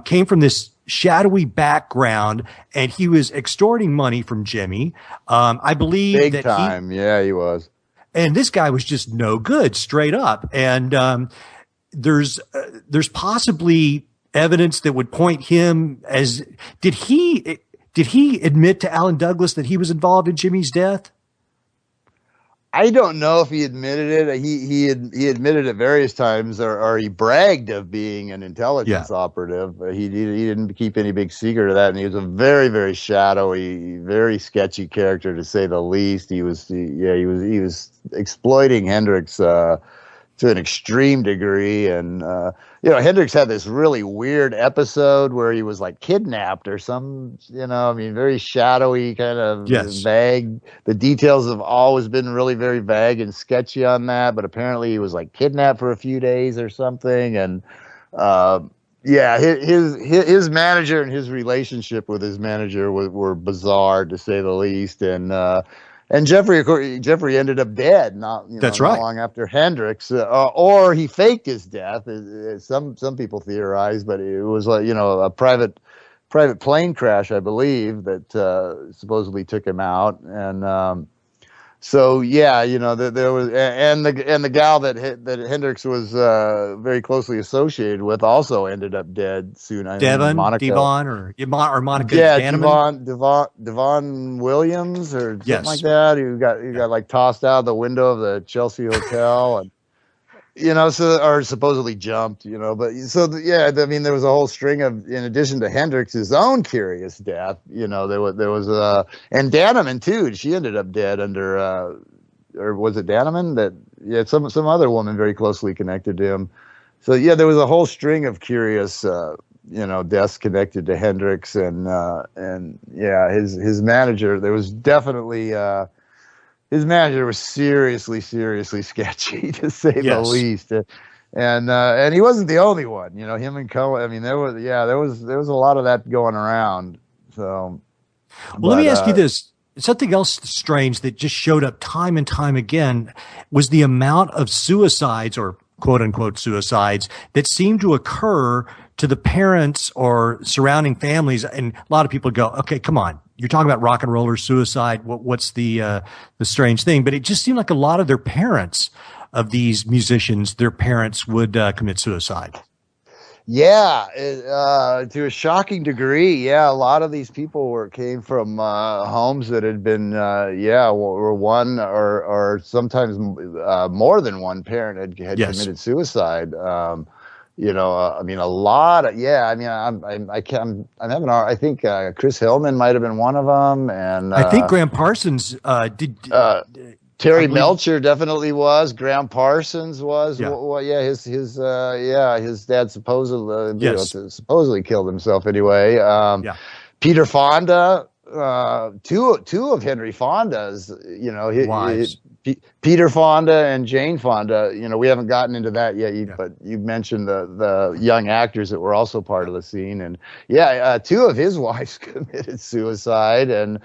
came from this shadowy background, and he was extorting money from Jimmy. I believe big time. Yeah, he was. And this guy was just no good, straight up. And there's possibly evidence that would point him as did he admit to Alan Douglas that he was involved in Jimmy's death? I don't know if he admitted it. He admitted it various times, or he bragged of being an intelligence operative. He didn't keep any big secret of that, and he was a very, very shadowy, very sketchy character, to say the least. He was exploiting Hendrix to an extreme degree. And Hendrix had this really weird episode where he was like kidnapped or some, very shadowy, kind of vague. The details have always been really very vague and sketchy on that, but apparently he was like kidnapped for a few days or something. And his manager and his relationship with his manager were bizarre, to say the least. And Jeffrey ended up dead, not long after Hendrix, or he faked his death. Some people theorize, but it was a private plane crash, I believe, that supposedly took him out. And there was, and the gal that Hendrix was very closely associated with also ended up dead soon. Monica Devon Williams or something like that, who got like tossed out of the window of the Chelsea hotel, and or supposedly jumped, but there was a whole string of, in addition to Hendrix's own curious death, there was and Danneman too. She ended up dead under, or was it Danneman some other woman very closely connected to him. So there was a whole string of curious, deaths connected to Hendrix, and his manager. There was definitely. His manager was seriously sketchy, to say the least, and he wasn't the only one. Him and Cohen. I mean, there was a lot of that going around. So, let me ask you this: something else strange that just showed up time and time again was the amount of suicides, or quote unquote suicides, that seemed to occur to the parents or surrounding families. And a lot of people go, "Okay, come on. You're talking about rock and roller suicide. What's the strange thing?" But it just seemed like a lot of their parents, of these musicians, their parents would commit suicide. Yeah, to a shocking degree. Yeah, a lot of these people came from homes that had been, were one or sometimes more than one parent had committed suicide. I mean, a lot of, yeah. I mean, I'm having, I think Chris Hillman might have been one of them, and I think Graham Parsons did. Terry Melcher definitely was. Graham Parsons was. Yeah. Well, yeah, his dad supposedly, Yes. supposedly killed himself anyway. Yeah. Peter Fonda, two of Henry Fonda's, Wives. Peter Fonda and Jane Fonda. We haven't gotten into that yet, but you mentioned the young actors that were also part of the scene, and two of his wives committed suicide, and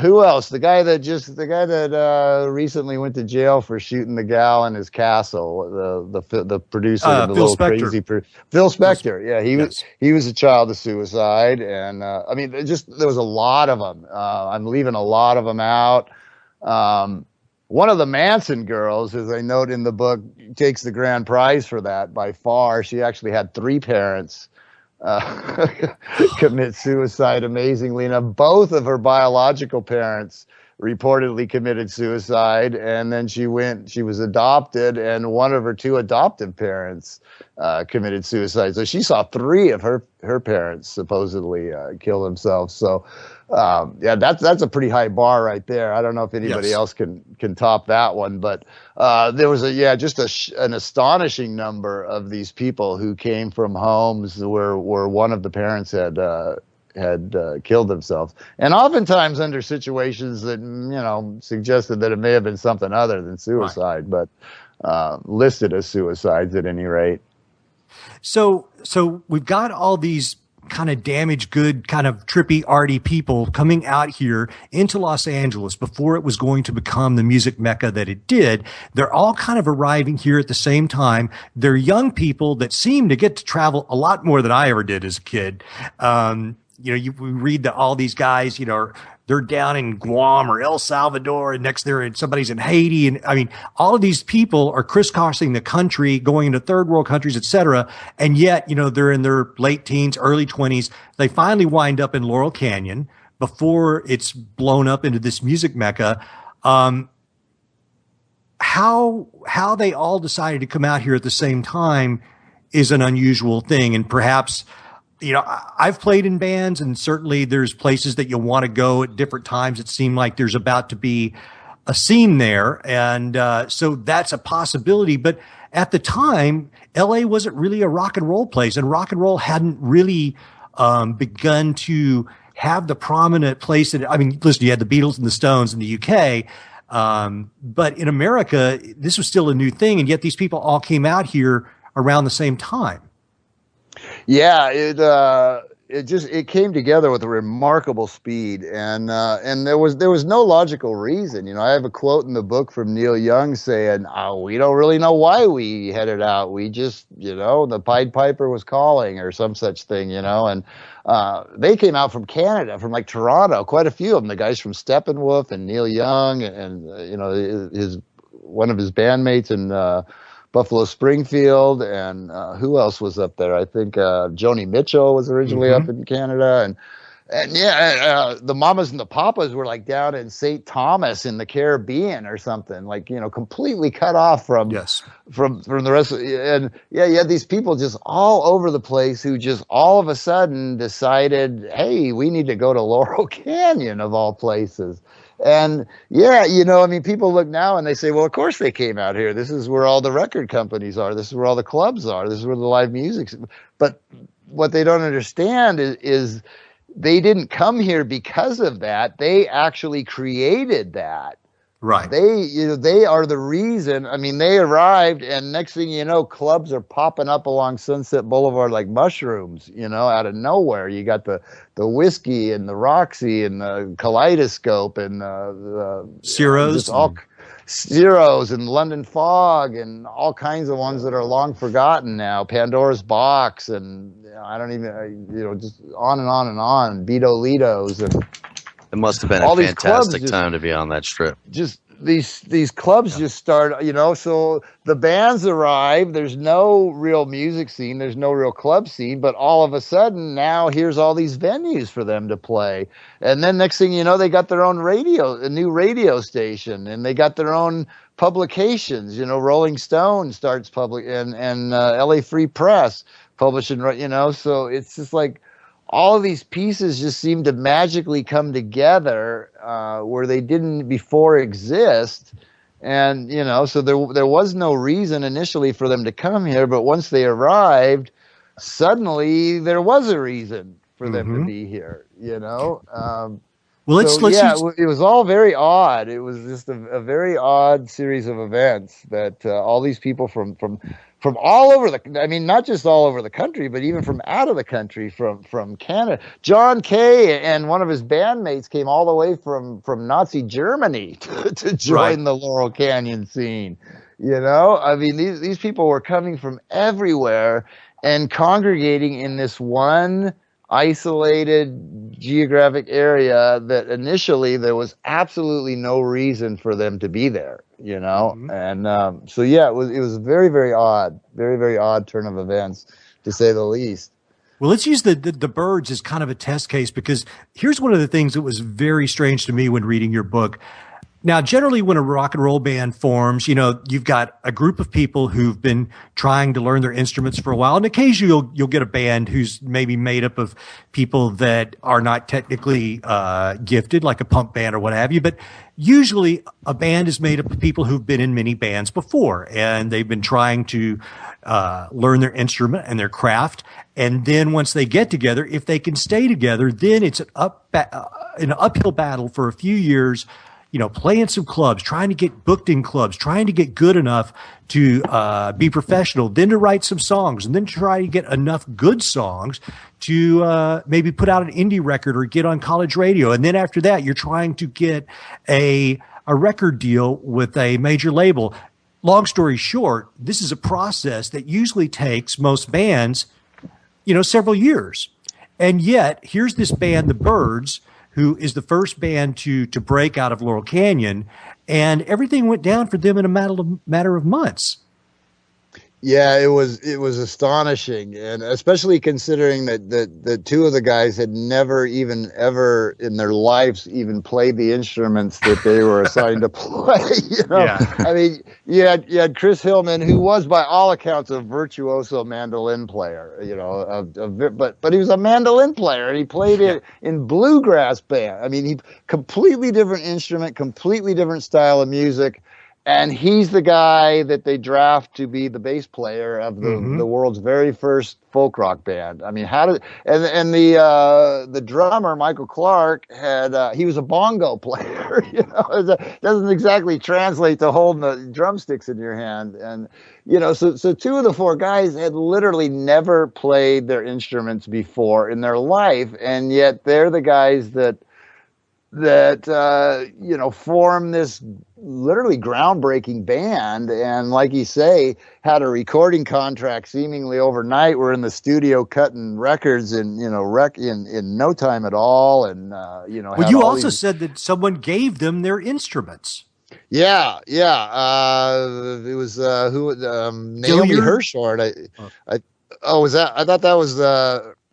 who else? The guy that recently went to jail for shooting the gal in his castle, the producer, the Phil little Spector. crazy Phil Spector. Yeah, he was a child of suicide, and I mean, there was a lot of them. I'm leaving a lot of them out. One of the Manson girls, as I note in the book, takes the grand prize for that by far. She actually had 3 parents commit suicide, amazingly enough. Both of her biological parents reportedly committed suicide, and then she was adopted, and one of her 2 adoptive parents committed suicide. So she saw 3 of her parents supposedly kill themselves. So that's a pretty high bar right there. I don't know if anybody else can top that one, but there was an astonishing number of these people who came from homes where one of the parents had killed themselves, and oftentimes under situations that suggested that it may have been something other than suicide, but listed as suicides at any rate. So we've got all these kind of damaged good, kind of trippy, arty people coming out here into Los Angeles before it was going to become the music mecca that it did. They're all kind of arriving here at the same time. They're young people that seem to get to travel a lot more than I ever did as a kid. We read that all these guys, they're down in Guam or El Salvador, and next somebody's in Haiti. And I mean, all of these people are crisscrossing the country, going into third world countries, et cetera. And yet, they're in their late teens, early 20s. They finally wind up in Laurel Canyon before it's blown up into this music mecca. How they all decided to come out here at the same time is an unusual thing. And perhaps, I've played in bands, and certainly there's places that you want to go at different times. It seemed like there's about to be a scene there. And so that's a possibility. But at the time, LA wasn't really a rock and roll place, and rock and roll hadn't really begun to have the prominent place that, listen, you had the Beatles and the Stones in the UK. But in America, this was still a new thing. And yet these people all came out here around the same time. Yeah, it came together with a remarkable speed, and there was no logical reason. I have a quote in the book from Neil Young saying, "We don't really know why we headed out. We just, the Pied Piper was calling," or some such thing, And they came out from Canada, from like Toronto, quite a few of them. The guys from Steppenwolf and Neil Young, and one of his bandmates and. Buffalo Springfield, and who else was up there? I think Joni Mitchell was originally up in Canada, and the Mamas and the Papas were like down in St. Thomas in the Caribbean or something, like completely cut off from the rest of and you had these people just all over the place who just all of a sudden decided, hey, we need to go to Laurel Canyon of all places. And people look now and they say, well, of course they came out here. This is where all the record companies are. This is where all the clubs are. This is where the live music. But what they don't understand is they didn't come here because of that. They actually created that. Right. They are the reason. They arrived, and next thing you know, clubs are popping up along Sunset Boulevard like mushrooms, out of nowhere. You got the Whiskey and the Roxy and the Kaleidoscope and the Ciro's. Ciro's and London Fog and all kinds of ones that are long forgotten now. Pandora's Box, and I don't even, just on and on and on. Vito Lido's and. It must have been a fantastic time to be on that strip. Just these clubs just start, so the bands arrive. There's no real music scene. There's no real club scene. But all of a sudden, now here's all these venues for them to play. And then next thing you know, they got their own a new radio station, and they got their own publications. Rolling Stone starts public, and LA Free Press publishing, so it's just like all of these pieces just seem to magically come together where they didn't before exist. And, so there was no reason initially for them to come here, but once they arrived, suddenly there was a reason for them to be here, Well, it was all very odd. It was just a very odd series of events that all these people from all over not just all over the country, but even from out of the country, from Canada. John Kay and one of his bandmates came all the way from Nazi Germany to join the Laurel Canyon scene. These people were coming from everywhere and congregating in this one isolated geographic area that initially there was absolutely no reason for them to be there, and it was very, very odd, very, very odd turn of events, to say the least. Well, let's use the birds as kind of a test case, because here's one of the things that was very strange to me when reading your book. Now, generally, when a rock and roll band forms, you've got a group of people who've been trying to learn their instruments for a while, and occasionally you'll get a band who's maybe made up of people that are not technically gifted, like a punk band or what have you. But usually, a band is made up of people who've been in many bands before, and they've been trying to learn their instrument and their craft. And then once they get together, if they can stay together, then it's an uphill battle for a few years. Playing some clubs, trying to get booked in clubs, trying to get good enough to be professional, then to write some songs, and then try to get enough good songs to maybe put out an indie record or get on college radio. And then after that, you're trying to get a record deal with a major label. Long story short, this is a process that usually takes most bands, several years. And yet, here's this band, the Byrds, who is the first band to break out of Laurel Canyon, and everything went down for them in a matter of months. Yeah, it was astonishing, and especially considering that two of the guys had never even ever in their lives even played the instruments that they were assigned to play. Yeah. You had Chris Hillman, who was by all accounts a virtuoso mandolin player. But he was a mandolin player, and he played it in bluegrass band. He completely different instrument, completely different style of music. And he's the guy that they draft to be the bass player of the world's very first folk rock band. The drummer Michael Clark he was a bongo player. It doesn't exactly translate to holding the drumsticks in your hand. And so two of the four guys had literally never played their instruments before in their life, and yet they're the guys that form this literally groundbreaking band, and like you say, had a recording contract seemingly overnight. We're in the studio cutting records in no time at all, and Well, you also said that someone gave them their instruments. Yeah. It was Naomi Hirshhorn. I thought that was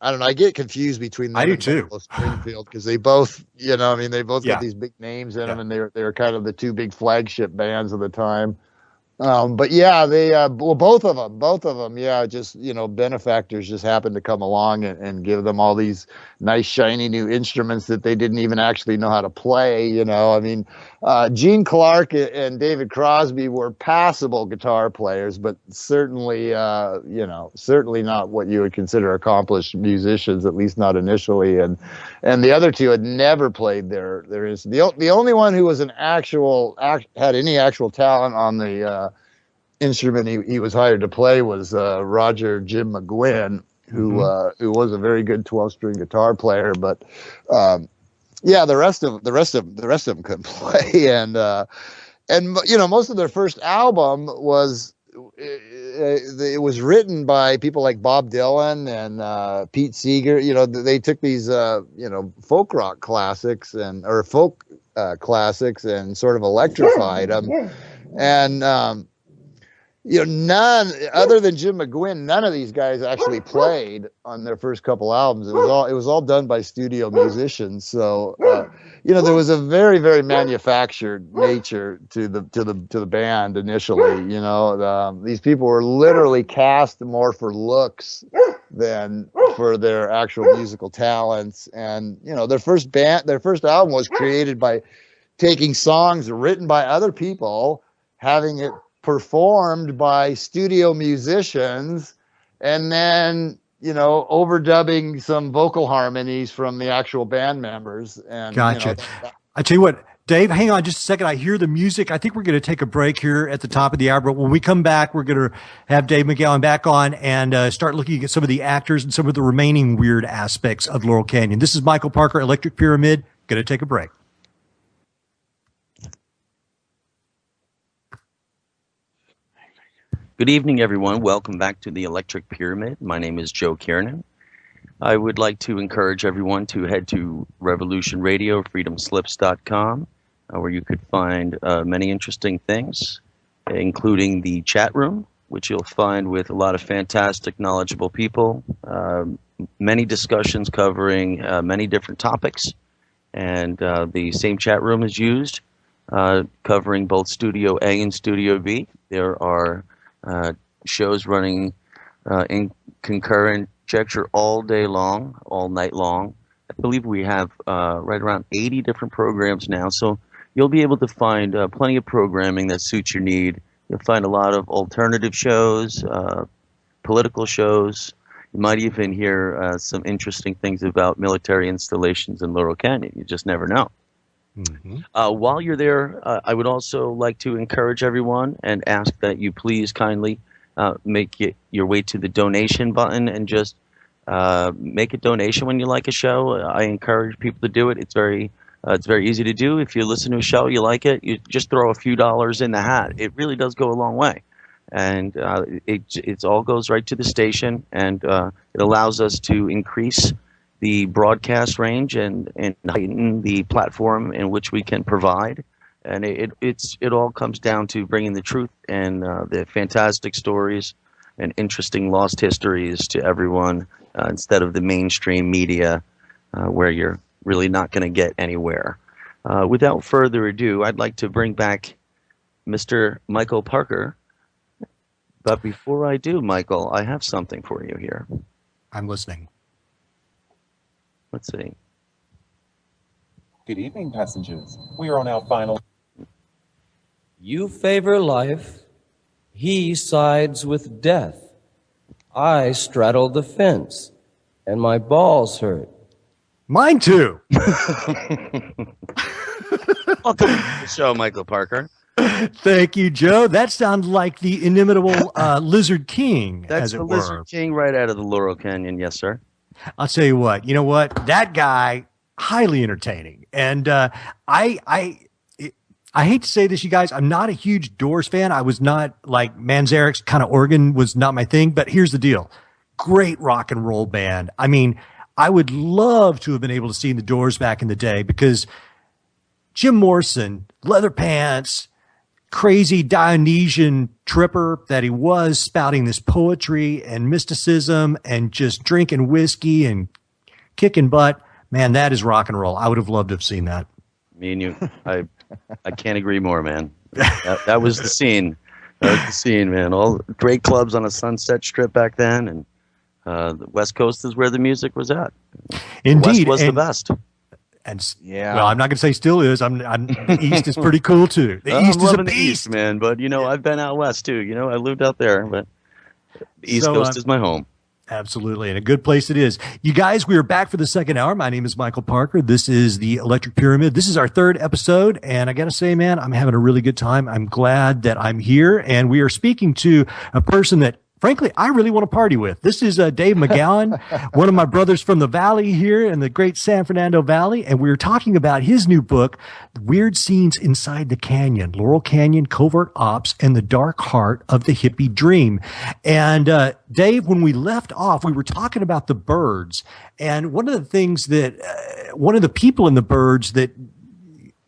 I don't know. I get confused between them. I do too. Springfield, because they both, they both got these big names in them, and they were kind of the two big flagship bands of the time. But yeah, they both of them, just benefactors just happened to come along and give them all these nice shiny new instruments that they didn't even actually know how to play. Gene Clark and David Crosby were passable guitar players, but certainly not what you would consider accomplished musicians, at least not initially. And the other two had never played their instrument. The only one who was had any actual talent on the instrument he was hired to play was Roger Jim McGowan, who was a very good 12-string guitar player, but the rest of them couldn't play. And most of their first album was it was written by people like Bob Dylan and Pete Seeger. They took these folk rock classics or folk classics and sort of electrified them. And None other than Jim McGowan, none of these guys actually played on their first couple albums. It was all done by studio musicians. So there was a very, very manufactured nature to the band initially. These people were literally cast more for looks than for their actual musical talents. And their first album was created by taking songs written by other people, having it performed by studio musicians, and then overdubbing some vocal harmonies from the actual band members. And gotcha. I tell you what, Dave, hang on just a second. I hear the music. I think we're going to take a break here at the top of the hour, but when we come back, we're going to have Dave McGowan back on and start looking at some of the actors and some of the remaining weird aspects of Laurel Canyon. This is Michael Parker, Electric Pyramid. Going to take a break. Good evening, everyone. Welcome back to the Electric Pyramid. My name is Joe Kiernan. I would like to encourage everyone to head to Revolution Radio, freedomslips.com, where you could find many interesting things, including the chat room, which you'll find with a lot of fantastic, knowledgeable people, many discussions covering many different topics. And the same chat room is used, covering both Studio A and Studio B. There are shows running in concurrent conjecture all day long, all night long. I believe we have right around 80 different programs now, so you'll be able to find plenty of programming that suits your need. You'll find a lot of alternative shows, political shows. You might even hear some interesting things about military installations in Laurel Canyon. You just never know. Mm-hmm. While you're there, I would also like to encourage everyone and ask that you please kindly make your way to the donation button and just make a donation when you like a show. I encourage people to do it. It's very easy to do. If you listen to a show, you like it, you just throw a few dollars in the hat. It really does go a long way. And it all goes right to the station, and it allows us to increase the broadcast range and heighten the platform in which we can provide. And it all comes down to bringing the truth and the fantastic stories and interesting lost histories to everyone instead of the mainstream media where you're really not going to get anywhere. Without further ado, I'd like to bring back Mr. Michael Parker. But before I do, Michael, I have something for you here. I'm listening. Let's see. Good evening, passengers. We are on our final... You favor life. He sides with death. I straddle the fence, and my balls hurt. Mine too. Welcome to the show, Michael Parker. Thank you, Joe. That sounds like the inimitable Lizard King, That's as it the were. Lizard King right out of the Laurel Canyon. Yes, sir. I'll tell you what. You know what? That guy, highly entertaining. And I hate to say this, you guys. I'm not a huge Doors fan. I was not like Manzarek's kind of organ was not my thing. But here's the deal: great rock and roll band. I mean, I would love to have been able to see the Doors back in the day because Jim Morrison, leather pants, crazy Dionysian tripper that he was, spouting this poetry and mysticism and just drinking whiskey and kicking butt. Man, that is rock and roll. I would have loved to have seen that. Me and you, I can't agree more, man. That was the scene. That was the scene, man. All great clubs on a Sunset Strip back then, and the West Coast is where the music was at. Indeed, the West was the best. And yeah, well, I'm not going to say still is. The East is pretty cool too. The East is a beast, East, man. But I've been out west too. I lived out there, but the East Coast is my home. Absolutely, and a good place it is. You guys, we are back for the second hour. My name is Michael Parker. This is the Electric Pyramid. This is our third episode, and I got to say, man, I'm having a really good time. I'm glad that I'm here, and we are speaking to a person that, frankly, I really want to party with. This is Dave McGowan, one of my brothers from the Valley here in the great San Fernando Valley. And we're talking about his new book, Weird Scenes Inside the Canyon, Laurel Canyon, Covert Ops, and the Dark Heart of the Hippie Dream. And Dave, when we left off, we were talking about the Byrds. And one of the things that, one of the people in the Byrds that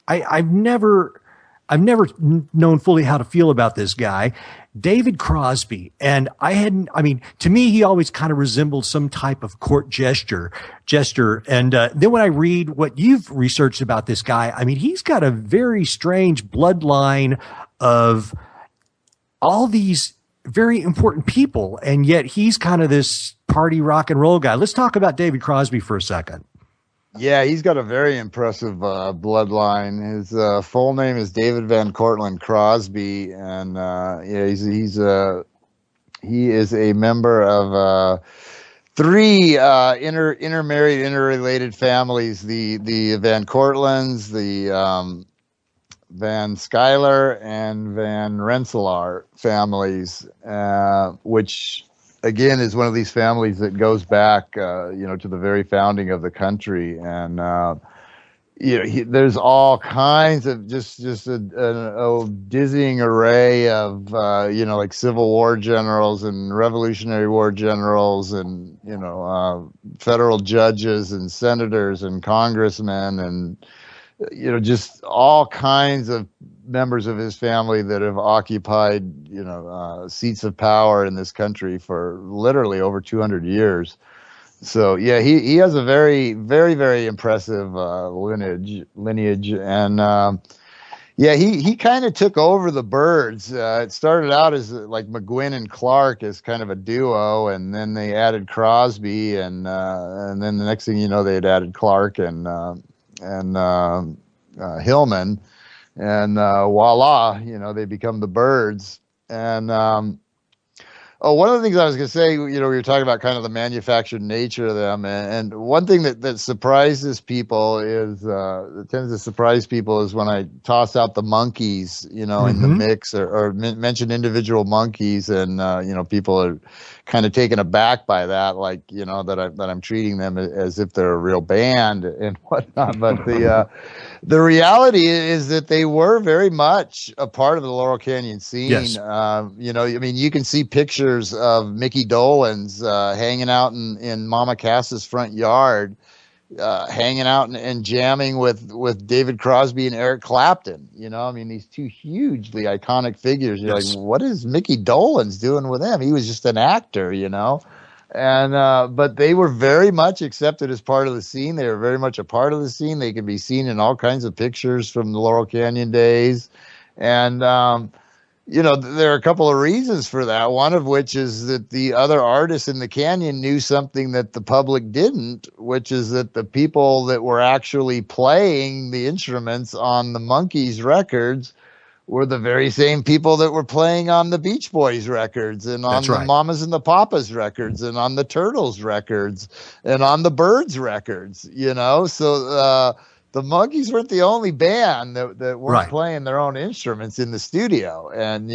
I've never I've never known fully how to feel about this guy, David Crosby. And I mean, to me, he always kind of resembled some type of court jester. And then when I read what you've researched about this guy, I mean, he's got a very strange bloodline of all these very important people. And yet he's kind of this party rock and roll guy. Let's talk about David Crosby for a second. Yeah, he's got a very impressive bloodline. His full name is David Van Cortlandt Crosby, and he is a member of three intermarried, interrelated families: the Van Cortlandts, the Van Schuyler, and Van Rensselaer families, which again is one of these families that goes back, to the very founding of the country. And there's all kinds of just a dizzying array of like Civil War generals and Revolutionary War generals, and federal judges and senators and congressmen, and just all kinds of members of his family that have occupied, seats of power in this country for literally over 200 years. So yeah, he has a very, very, very impressive lineage, and he kind of took over the Byrds. It started out as like McGowan and Clark as kind of a duo, and then they added Crosby, and then the next thing you know, they had added Clark and Hillman. And voila, they become the Byrds. And one of the things I was going to say, we were talking about kind of the manufactured nature of them. And one thing that surprises people is, that tends to surprise people, is when I toss out the monkeys, in the mix, or mention individual monkeys, and, people are kind of taken aback by that, like, that I'm treating them as if they're a real band and whatnot. But the reality is that they were very much a part of the Laurel Canyon scene. Yes. You can see pictures of Mickey Dolenz hanging out in Mama Cass's front yard, hanging out and jamming with David Crosby and Eric Clapton. These two hugely iconic figures. You're Yes. like, what is Mickey Dolenz doing with them? He was just an actor, And but they were very much accepted as part of the scene. They were very much a part of the scene. They can be seen in all kinds of pictures from the Laurel Canyon days. And there are a couple of reasons for that. One of which is that the other artists in the canyon knew something that the public didn't, which is that the people that were actually playing the instruments on the Monkees records were the very same people that were playing on the Beach Boys records, and on the Mamas and the Papas records, and on the Turtles records, and on the Byrds records, So the Monkees weren't the only band that weren't playing their own instruments in the studio. And,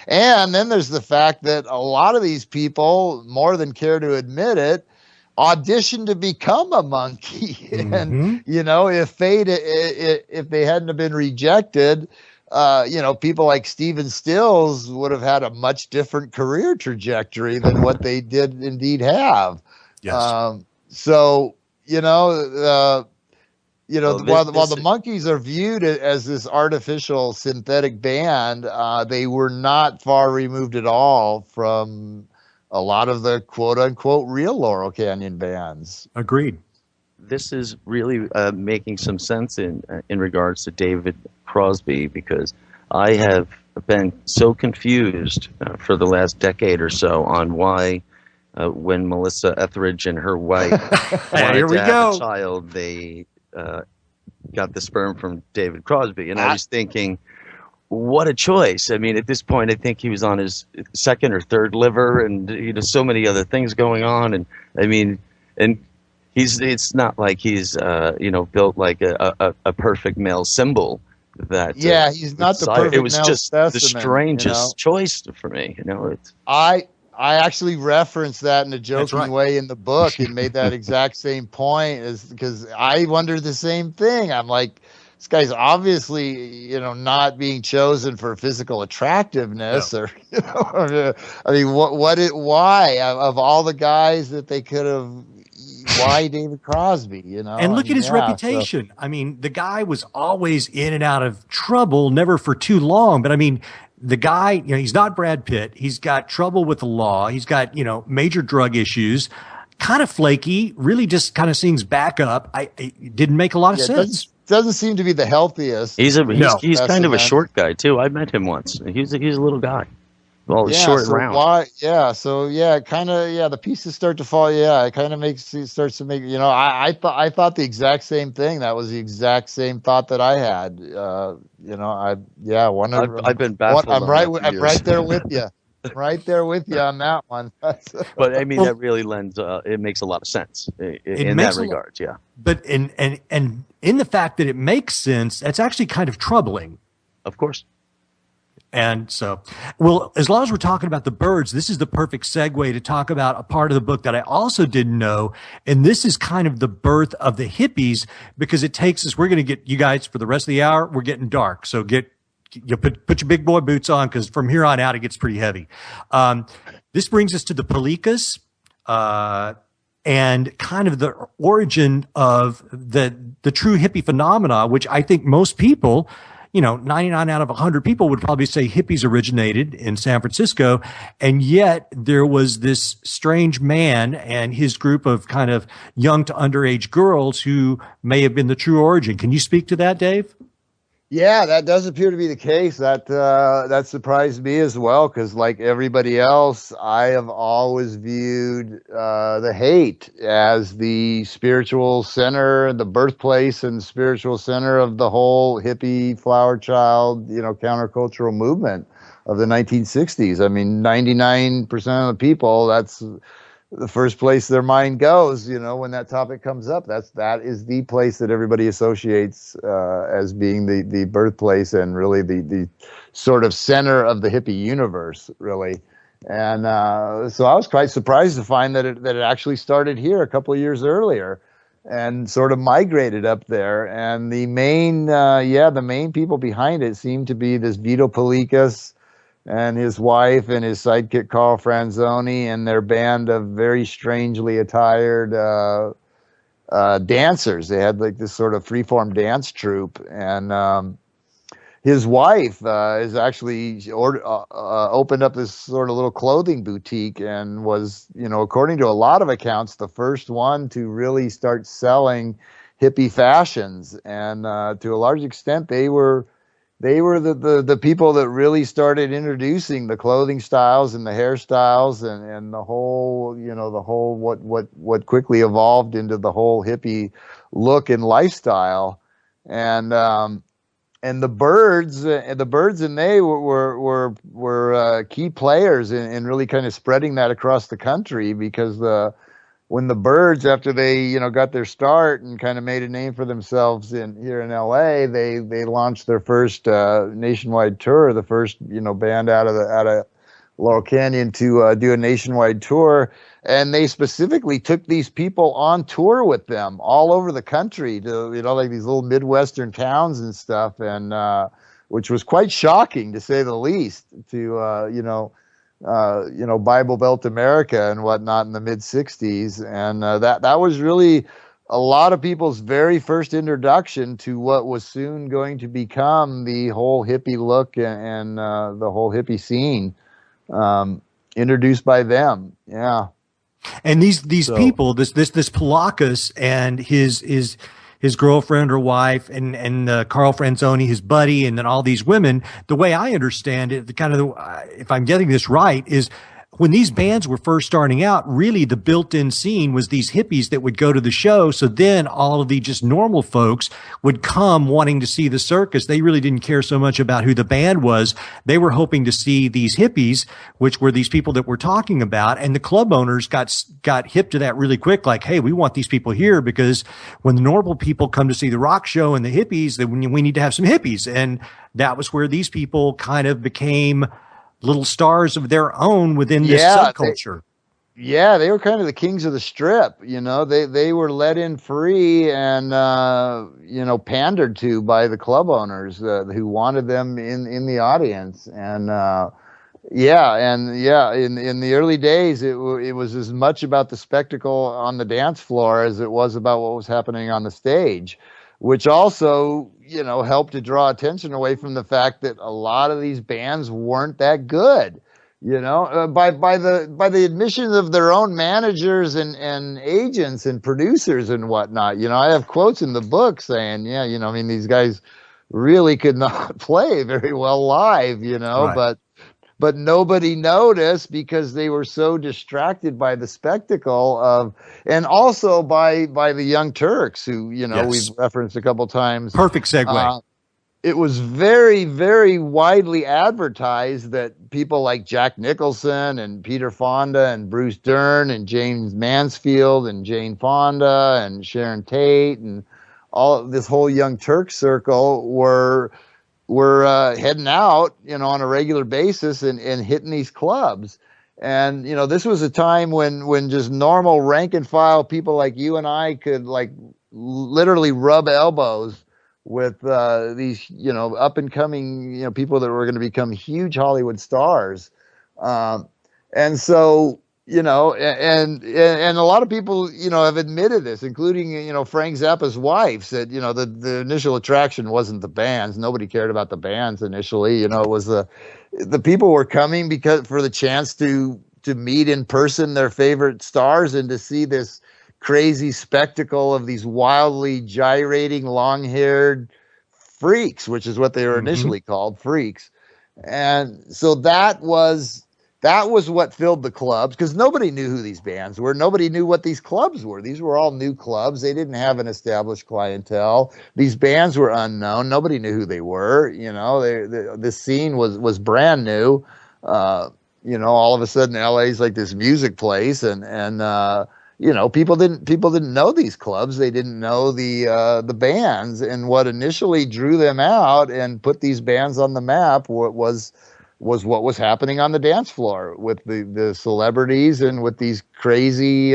and then there's the fact that a lot of these people, more than care to admit it, auditioned to become a Monkee. And, if they hadn't have been rejected, people like Stephen Stills would have had a much different career trajectory than what they did indeed have. Yes. While the Monkees are viewed as this artificial synthetic band, they were not far removed at all from a lot of the quote unquote real Laurel Canyon bands. Agreed. This is really making some sense in regards to David Crosby, because I have been so confused for the last decade or so on why when Melissa Etheridge and her wife wanted to have a child, they got the sperm from David Crosby. And I was thinking, what a choice. I mean, at this point, I think he was on his second or third liver, and so many other things going on. And I mean, and it's not like he's built like a perfect male symbol. That he's not the perfect. It was male just specimen, the strangest choice for me. It's I actually referenced that in a joking way in the book and made that exact same point, because I wondered the same thing. I'm like, this guy's obviously, not being chosen for physical attractiveness, or, why of all the guys that they could have why David Crosby? And look at his reputation. I mean, the guy was always in and out of trouble, never for too long. But I mean, the guy, he's not Brad Pitt. He's got trouble with the law. He's got, major drug issues, kind of flaky, really just kind of sings back up. It didn't make a lot of sense. Doesn't seem to be the healthiest. He's kind of a short guy too. I met him once. He's a little guy. Well, short and round. The pieces start to fall. Yeah, it kind of starts to make. I thought the exact same thing. That was the exact same thought that I had. I've been baffled. I'm right there with you. Right there with you on that one. But I mean, that really lends. It makes a lot of sense in that regard. Yeah. But in the fact that it makes sense, that's actually kind of troubling. Of course. And so, well, as long as we're talking about the birds, this is the perfect segue to talk about a part of the book that I also didn't know. And this is kind of the birth of the hippies, because it takes us, we're going to get you guys for the rest of the hour. We're getting dark. So put your big boy boots on, because from here on out, it gets pretty heavy. This brings us to the Palikas, and kind of the origin of the true hippie phenomena, which I think most people, 99 out of 100 people would probably say hippies originated in San Francisco. And yet there was this strange man and his group of kind of young to underage girls who may have been the true origin. Can you speak to that, Dave? Yeah, that does appear to be the case. That surprised me as well, because like everybody else, I have always viewed the hate as the spiritual center, the birthplace and spiritual center of the whole hippie, flower child, countercultural movement of the 1960s. I mean, 99% of the people, that's the first place their mind goes, when that topic comes up. That is the place that everybody associates as being the birthplace and really the sort of center of the hippie universe, really. And so I was quite surprised to find that it actually started here a couple of years earlier and sort of migrated up there. And the main people behind it seem to be this Vito Palikas and his wife and his sidekick Carl Franzoni and their band of very strangely attired dancers. They had like this sort of freeform dance troupe, and his wife is actually opened up this sort of little clothing boutique and was, according to a lot of accounts, the first one to really start selling hippie fashions. And to a large extent, they were the people that really started introducing the clothing styles and the hairstyles and the whole, what quickly evolved into the whole hippie look and lifestyle. And the Birds and they were key players in really kind of spreading that across the country, because when the Birds, after they got their start and kind of made a name for themselves here in LA, they launched their first nationwide tour, the first band out of Laurel Canyon to do a nationwide tour, and they specifically took these people on tour with them all over the country to like these little Midwestern towns and stuff, and which was quite shocking to say the least to Bible Belt America and whatnot in the mid '60s, and that was really a lot of people's very first introduction to what was soon going to become the whole hippie look and the whole hippie scene, introduced by them. Yeah, and these people, this Palakas and his girlfriend or wife and Carl Franzoni, his buddy, and then all these women. The way I understand it, if I'm getting this right, is when these bands were first starting out, really the built-in scene was these hippies that would go to the show. So then all of the just normal folks would come wanting to see the circus. They really didn't care so much about who the band was. They were hoping to see these hippies, which were these people that we're talking about. And the club owners got hip to that really quick. Like, hey, we want these people here, because when the normal people come to see the rock show and the hippies, then we need to have some hippies. And that was where these people kind of became little stars of their own within this subculture. They were kind of the kings of the strip. They were let in free and pandered to by the club owners who wanted them in the audience. And Yeah, and yeah, in the early days, it was as much about the spectacle on the dance floor as it was about what was happening on the stage, which also, helped to draw attention away from the fact that a lot of these bands weren't that good. By the admissions of their own managers and agents and producers and whatnot. I have quotes in the book saying, yeah, I mean, these guys really could not play very well live, Right. but nobody noticed because they were so distracted by the spectacle of, and also by the Young Turks, who we've Yes. referenced a couple times. Perfect segue. It was very, very widely advertised that people like Jack Nicholson and Peter Fonda and Bruce Dern and James Mansfield and Jane Fonda and Sharon Tate and all this whole Young Turk circle were heading out, on a regular basis and hitting these clubs. And, this was a time when just normal rank and file people like you and I could like literally rub elbows with these, up and coming, people that were going to become huge Hollywood stars. And so, and a lot of people, have admitted this, including, Frank Zappa's wife said, the initial attraction wasn't the bands. Nobody cared about the bands initially. It was the people were coming because for the chance to meet in person their favorite stars and to see this crazy spectacle of these wildly gyrating, long-haired freaks, which is what they were initially called, freaks. And so that was what filled the clubs, because nobody knew who these bands were. Nobody knew what these clubs were. These were all new clubs. They didn't have an established clientele. These bands were unknown. Nobody knew who they were. This scene was brand new. All of a sudden, LA's like this music place, and people didn't know these clubs. They didn't know the bands, and what initially drew them out and put these bands on the map was what was happening on the dance floor with the celebrities and with these crazy,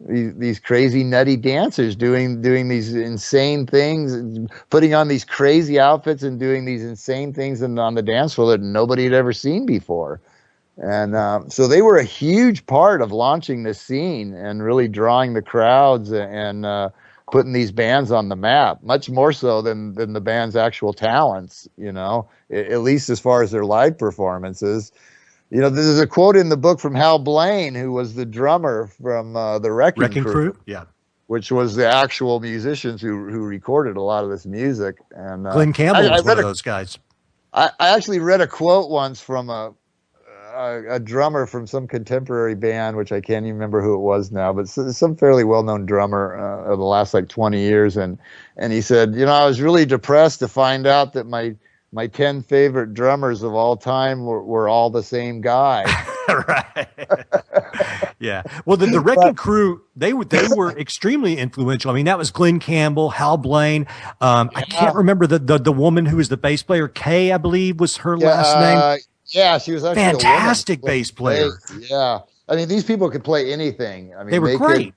these crazy nutty dancers doing these insane things, putting on these crazy outfits and doing these insane things on the dance floor that nobody had ever seen before. And so they were a huge part of launching this scene and really drawing the crowds and putting these bands on the map, much more so than the band's actual talents, at least as far as their live performances. There's a quote in the book from Hal Blaine, who was the drummer from the Wrecking Crew. Yeah. Which was the actual musicians who recorded a lot of this music. And Glenn Campbell was one of those guys. I actually read a quote once from a drummer from some contemporary band, which I can't even remember who it was now, but some fairly well-known drummer of the last like 20 years. And he said, I was really depressed to find out that my 10 favorite drummers of all time were all the same guy. Right. Yeah. Well, the Wrecking Crew, they were extremely influential. I mean, that was Glenn Campbell, Hal Blaine. I can't remember the woman who was the bass player. Kay, I believe, was her last name. Yeah, she was actually fantastic bass player. Yeah, I mean, these people could play anything. I mean, they were great.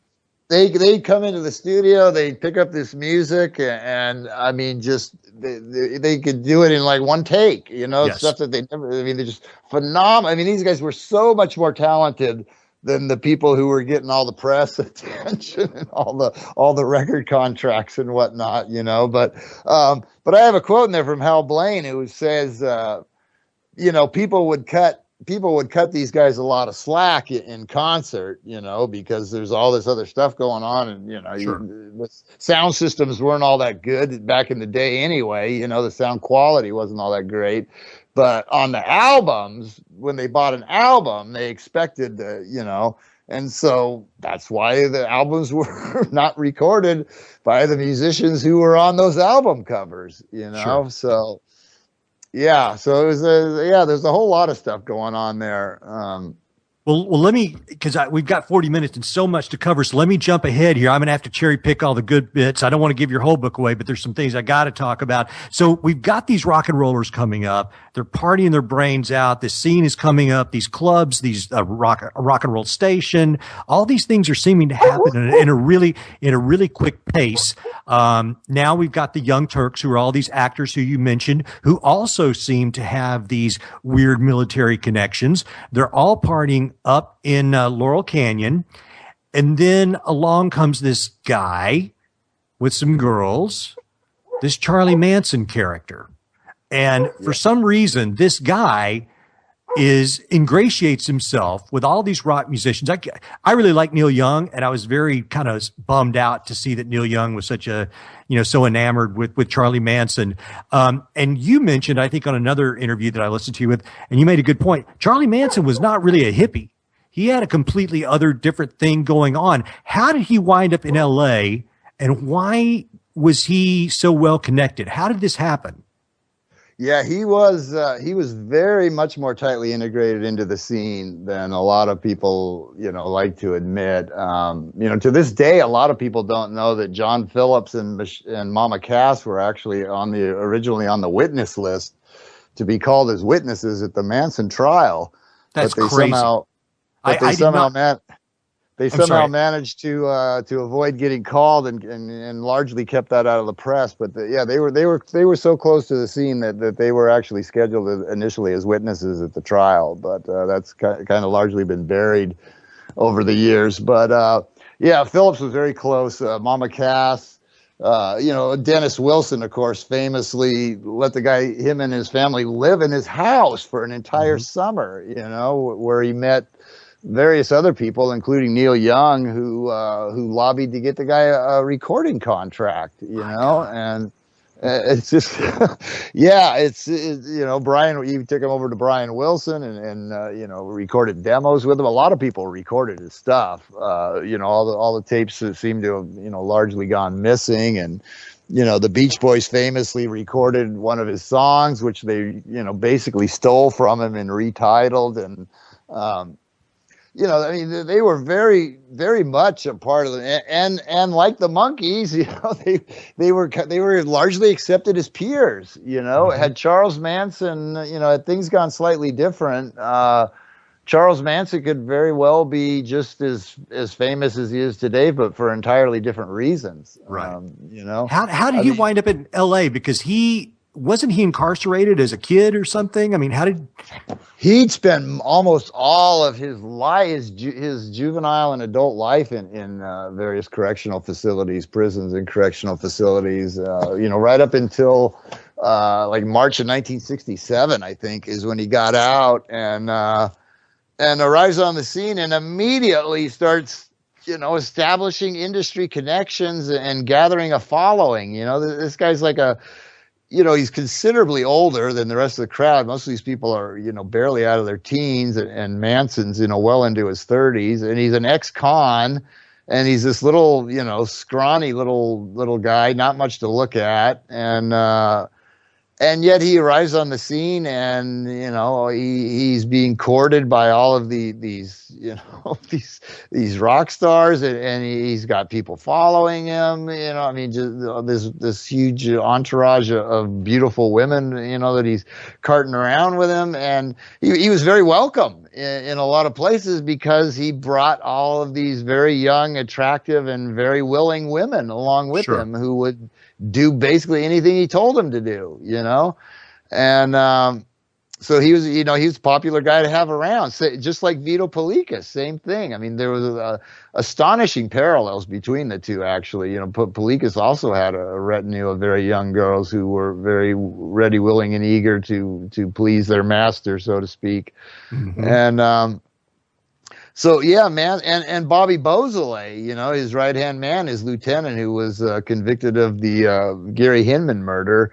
They'd come into the studio, they'd pick up this music, and I mean, just they could do it in like one take. Yes. Stuff that they never. I mean, they're just phenomenal. I mean, these guys were so much more talented than the people who were getting all the press attention and all the record contracts and whatnot. But I have a quote in there from Hal Blaine who says. People would cut these guys a lot of slack in concert, because there's all this other stuff going on, and Sure. The sound systems weren't all that good back in the day anyway. The sound quality wasn't all that great, but on the albums, when they bought an album, they expected and so that's why the albums were not recorded by the musicians who were on those album covers, Sure. so. Yeah, so it was there's a whole lot of stuff going on there. Well, let me, because we've got 40 minutes and so much to cover. So let me jump ahead here. I'm going to have to cherry pick all the good bits. I don't want to give your whole book away, but there's some things I got to talk about. So we've got these rock and rollers coming up. They're partying their brains out. The scene is coming up. These clubs, these rock and roll station, all these things are seeming to happen in a really quick pace. Now we've got the Young Turks, who are all these actors who you mentioned, who also seem to have these weird military connections. They're all partying up in Laurel Canyon. And then along comes this guy with some girls, this Charlie Manson character. And for some reason, this guy ingratiates himself with all these rock musicians. I really like Neil Young, and I was very kind of bummed out to see that Neil Young was such a, so enamored with Charlie Manson. And you mentioned, I think on another interview that I listened to you with, and you made a good point, Charlie Manson was not really a hippie. He had a completely other different thing going on. How did he wind up in LA, and why was he so well connected? How did this happen? Yeah, he was very much more tightly integrated into the scene than a lot of people, like to admit. To this day, a lot of people don't know that John Phillips and Mama Cass were actually originally on the witness list to be called as witnesses at the Manson trial. That's crazy. They somehow managed to avoid getting called and largely kept that out of the press. But they were so close to the scene that they were actually scheduled initially as witnesses at the trial. But that's kind of largely been buried over the years. But Phillips was very close. Mama Cass, Dennis Wilson, of course, famously let him and his family live in his house for an entire summer. Where he met various other people, including Neil Young, who lobbied to get the guy a recording contract, and it's just, Brian, you took him over to Brian Wilson and recorded demos with him. A lot of people recorded his stuff, all the tapes that seem to have, largely gone missing. And, the Beach Boys famously recorded one of his songs, which they, basically stole from him and retitled. And, they were very, very much a part of it, and like the Monkees, they were largely accepted as peers. Had Charles Manson, had things gone slightly different, Charles Manson could very well be just as famous as he is today, but for entirely different reasons. Right. How did he wind up in L.A.? Because wasn't he incarcerated as a kid or something? I mean, He'd spent almost all of his life, his juvenile and adult life in various correctional facilities, prisons and correctional facilities, right up until like March of 1967, I think, is when he got out and arrives on the scene and immediately starts, establishing industry connections and gathering a following. This guy's like he's considerably older than the rest of the crowd. Most of these people are, barely out of their teens, and Manson's, well into his 30s, and he's an ex-con, and he's this little, scrawny little guy, not much to look at, and yet he arrives on the scene, and he's being courted by all of these rock stars, and he's got people following him. Just this huge entourage of beautiful women, that he's carting around with him, and he was very welcome in a lot of places because he brought all of these very young, attractive, and very willing women along with him who would do basically anything he told them to do, and so he was a popular guy to have around, just like Vito Palikas, same thing. I mean, there was astonishing parallels between the two, actually. Palikas also had a retinue of very young girls who were very ready, willing, and eager to please their master, so to speak. And so, man, and Bobby Beausoleil, his right-hand man, his lieutenant, who was convicted of the Gary Hinman murder,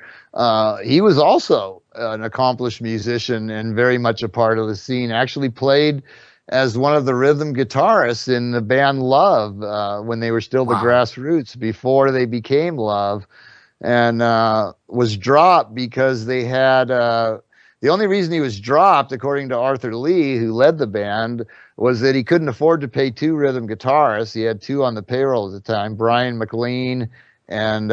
he was also an accomplished musician and very much a part of the scene. Actually played as one of the rhythm guitarists in the band Love when they were still the Grassroots, before they became Love, and was dropped because they had The only reason he was dropped, according to Arthur Lee, who led the band, was that he couldn't afford to pay 2 rhythm guitarists. He had 2 on the payroll at the time, Brian McLean and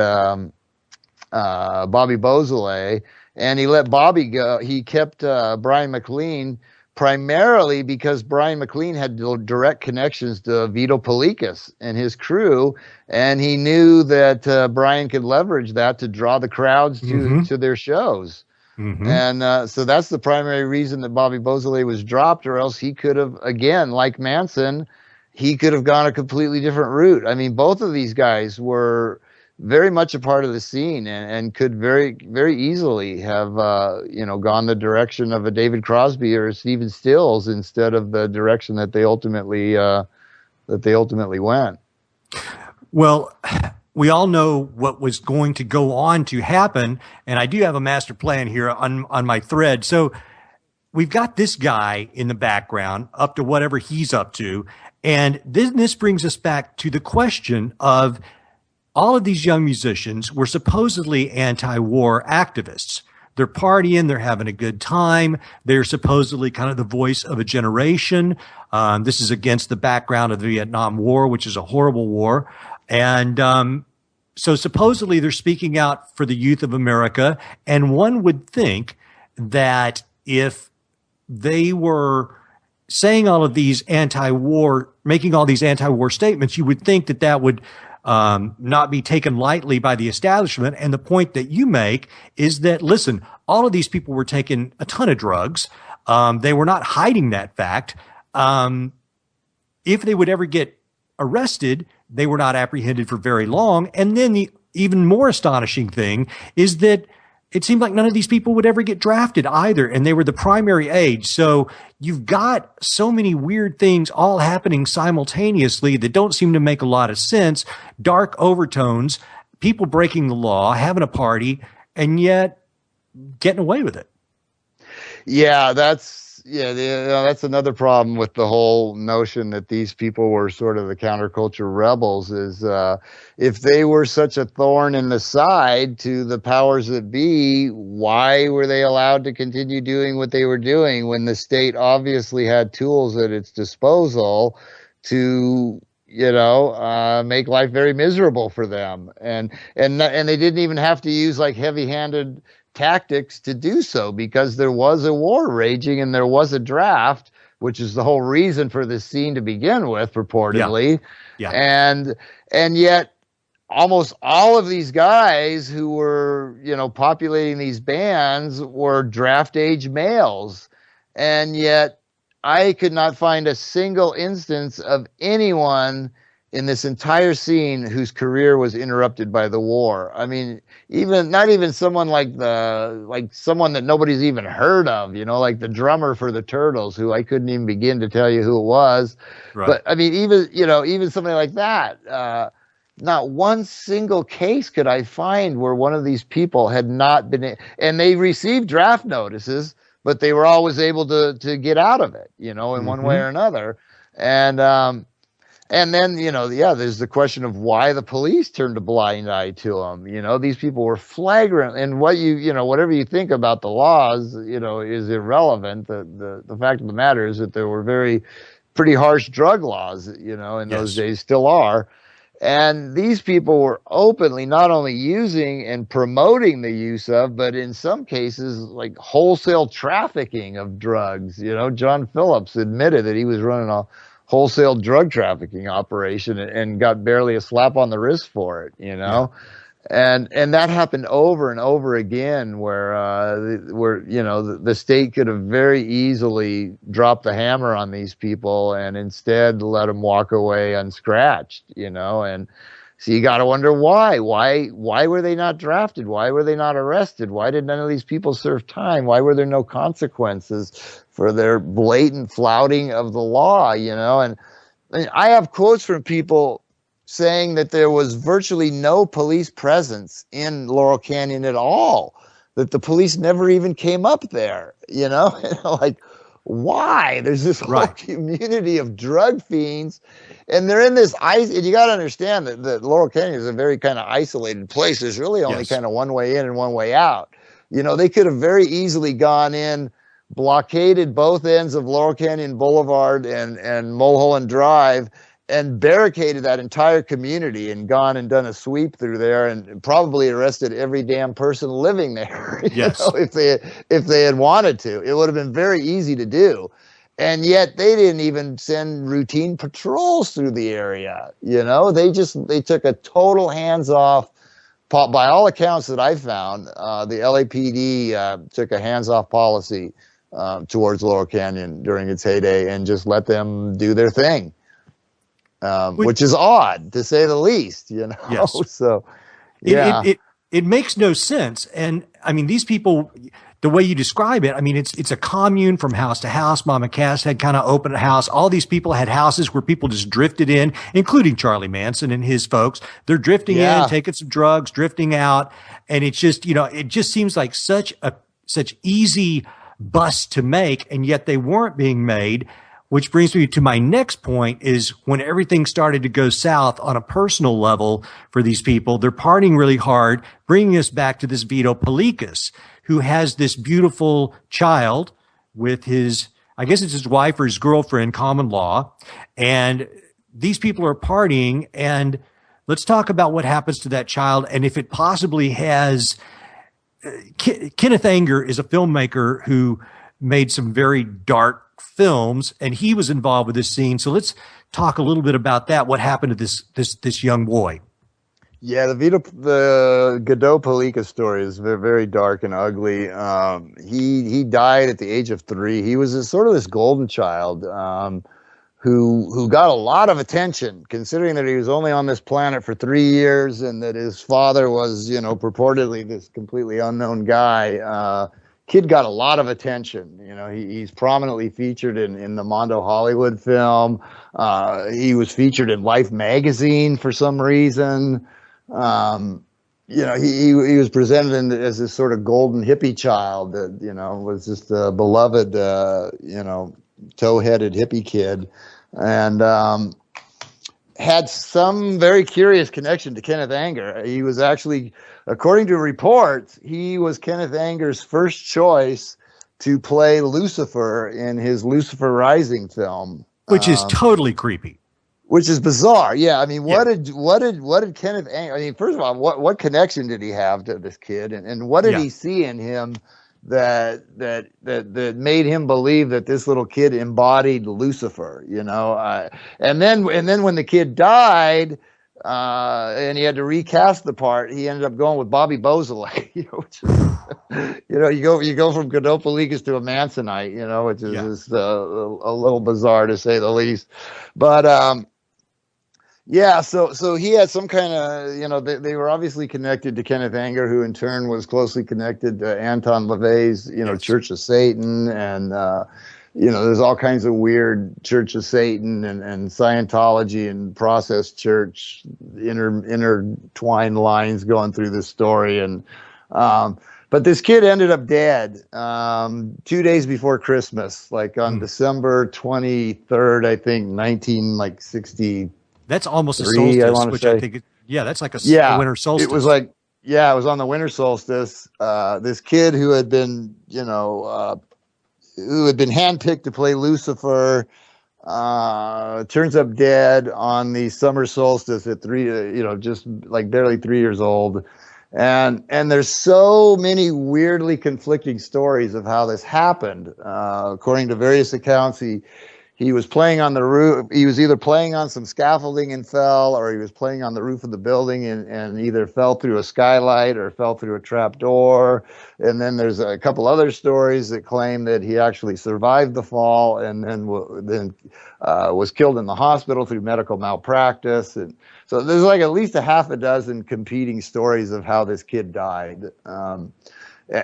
Bobby Beausoleil, and he let Bobby go. He kept Brian McLean primarily because Brian McLean had direct connections to Vito Polikas and his crew, and he knew that Brian could leverage that to draw the crowds to their shows. And so that's the primary reason that Bobby Beausoleil was dropped, or else he could have, again, like Manson, he could have gone a completely different route. I mean, both of these guys were very much a part of the scene and could very, very easily have, gone the direction of a David Crosby or a Stephen Stills instead of the direction that they ultimately went. Well, we all know what was going to go on to happen, and I do have a master plan here on my thread. So we've got this guy in the background up to whatever he's up to, and this brings us back to the question of all of these young musicians were supposedly anti-war activists. They're partying, they're having a good time. They're supposedly kind of the voice of a generation. This is against the background of the Vietnam War, which is a horrible war. And so supposedly they're speaking out for the youth of America. And one would think that if they were saying all of these making all these anti-war statements, you would think that would not be taken lightly by the establishment. And the point that you make is that, listen, all of these people were taking a ton of drugs. They were not hiding that fact. If they would ever get arrested, they were not apprehended for very long. And then the even more astonishing thing is that it seemed like none of these people would ever get drafted either, and they were the primary age. So you've got so many weird things all happening simultaneously that don't seem to make a lot of sense. Dark overtones, people breaking the law, having a party, and yet getting away with it. Yeah, that's another problem with the whole notion that these people were sort of the counterculture rebels is if they were such a thorn in the side to the powers that be, why were they allowed to continue doing what they were doing when the state obviously had tools at its disposal to make life very miserable for them, and they didn't even have to use like heavy-handed tactics to do so, because there was a war raging and there was a draft, which is the whole reason for this scene to begin with, purportedly. Yeah. And yet almost all of these guys who were, populating these bands were draft age males. And yet I could not find a single instance of anyone in this entire scene whose career was interrupted by the war. I mean, not even someone like someone that nobody's even heard of, like the drummer for the Turtles, who I couldn't even begin to tell you who it was. Right. But I mean, even somebody like that, not one single case could I find where one of these people had not been, and they received draft notices, but they were always able to get out of it, in one way or another. And then, there's the question of why the police turned a blind eye to them. These people were flagrant, and whatever you think about the laws, is irrelevant. The fact of the matter is that there were pretty harsh drug laws, in those days, still are. And these people were openly not only using and promoting the use of, but in some cases, like wholesale trafficking of drugs. John Phillips admitted that he was running a wholesale drug trafficking operation and got barely a slap on the wrist for it, Yeah. And that happened over and over again where the state could have very easily dropped the hammer on these people and instead let them walk away unscratched, and so you got to wonder why were they not drafted? Why were they not arrested? Why did none of these people serve time? Why were there no consequences for their blatant flouting of the law, And I have quotes from people saying that there was virtually no police presence in Laurel Canyon at all, that the police never even came up there, like, why? There's this whole community of drug fiends, and they're in this and you got to understand that Laurel Canyon is a very kind of isolated place. There's really only kind of one way in and one way out. You know, they could have very easily gone in, blockaded both ends of Laurel Canyon Boulevard and Mulholland Drive, and barricaded that entire community and gone and done a sweep through there and probably arrested every damn person living there. Yes. You know, if they had wanted to. It would have been very easy to do. And yet they didn't even send routine patrols through the area. You know, they took a total hands-off. By all accounts that I found, the LAPD took a hands-off policy towards Laurel Canyon during its heyday and just let them do their thing. Which is odd, to say the least, you know. Yes. So, yeah, it makes no sense. And I mean, these people, the way you describe it, I mean, it's a commune from house to house. Mama Cass had kind of opened a house. All these people had houses where people just drifted in, including Charlie Manson and his folks. They're drifting in, taking some drugs, drifting out, and it's just, you know, it just seems like such easy busts to make, and yet they weren't being made. Which brings me to my next point is when everything started to go south on a personal level for these people, they're partying really hard, bringing us back to this Vito Pelikas, who has this beautiful child with his, I guess it's his wife or his girlfriend, common law. And these people are partying. And let's talk about what happens to that child and if it possibly has. Kenneth Anger is a filmmaker who made some very dark films, and he was involved with this scene. So let's talk a little bit about that. What happened to this young boy? Yeah, the Godot Palika story is very, very dark and ugly. He died at the age of 3. He was sort of this golden child who got a lot of attention, considering that he was only on this planet for 3 years and that his father was, you know, purportedly this completely unknown guy. Kid got a lot of attention. You know, he's prominently featured in the Mondo Hollywood film. He was featured in Life magazine for some reason. You know, he was presented as this sort of golden hippie child that, you know, was just a beloved, you know, tow-headed hippie kid, and had some very curious connection to Kenneth Anger. He was actually, according to reports, he was Kenneth Anger's first choice to play Lucifer in his Lucifer Rising film, which is totally creepy. Which is bizarre. Yeah, I mean, what did Kenneth Anger? I mean, first of all, what connection did he have to this kid, and what did he see in him that made him believe that this little kid embodied Lucifer? You know, and then when the kid died, and he had to recast the part, he ended up going with Bobby Beausoleil. You know, which is, you know, you go from Godot Pelikas to a Mansonite. You know, which is just, a little bizarre to say the least, but. Yeah, so he had some kind of, you know, they were obviously connected to Kenneth Anger, who in turn was closely connected to Anton LaVey's, you know, Church of Satan, and you know, there's all kinds of weird Church of Satan and Scientology and process church intertwined lines going through this story, and but this kid ended up dead 2 days before Christmas, like on December 23rd, I think, 1960. That's almost a solstice, which I think, that's like a winter solstice. It was like, it was on the winter solstice. This kid who had been, you know, who had been handpicked to play Lucifer, turns up dead on the summer solstice at 3, you know, just like barely 3 years old. And there's so many weirdly conflicting stories of how this happened. According to various accounts, he was playing on the roof. He was either playing on some scaffolding and fell, or he was playing on the roof of the building and either fell through a skylight or fell through a trap door. And then there's a couple other stories that claim that he actually survived the fall and then was killed in the hospital through medical malpractice. And so there's like at least a half a dozen competing stories of how this kid died.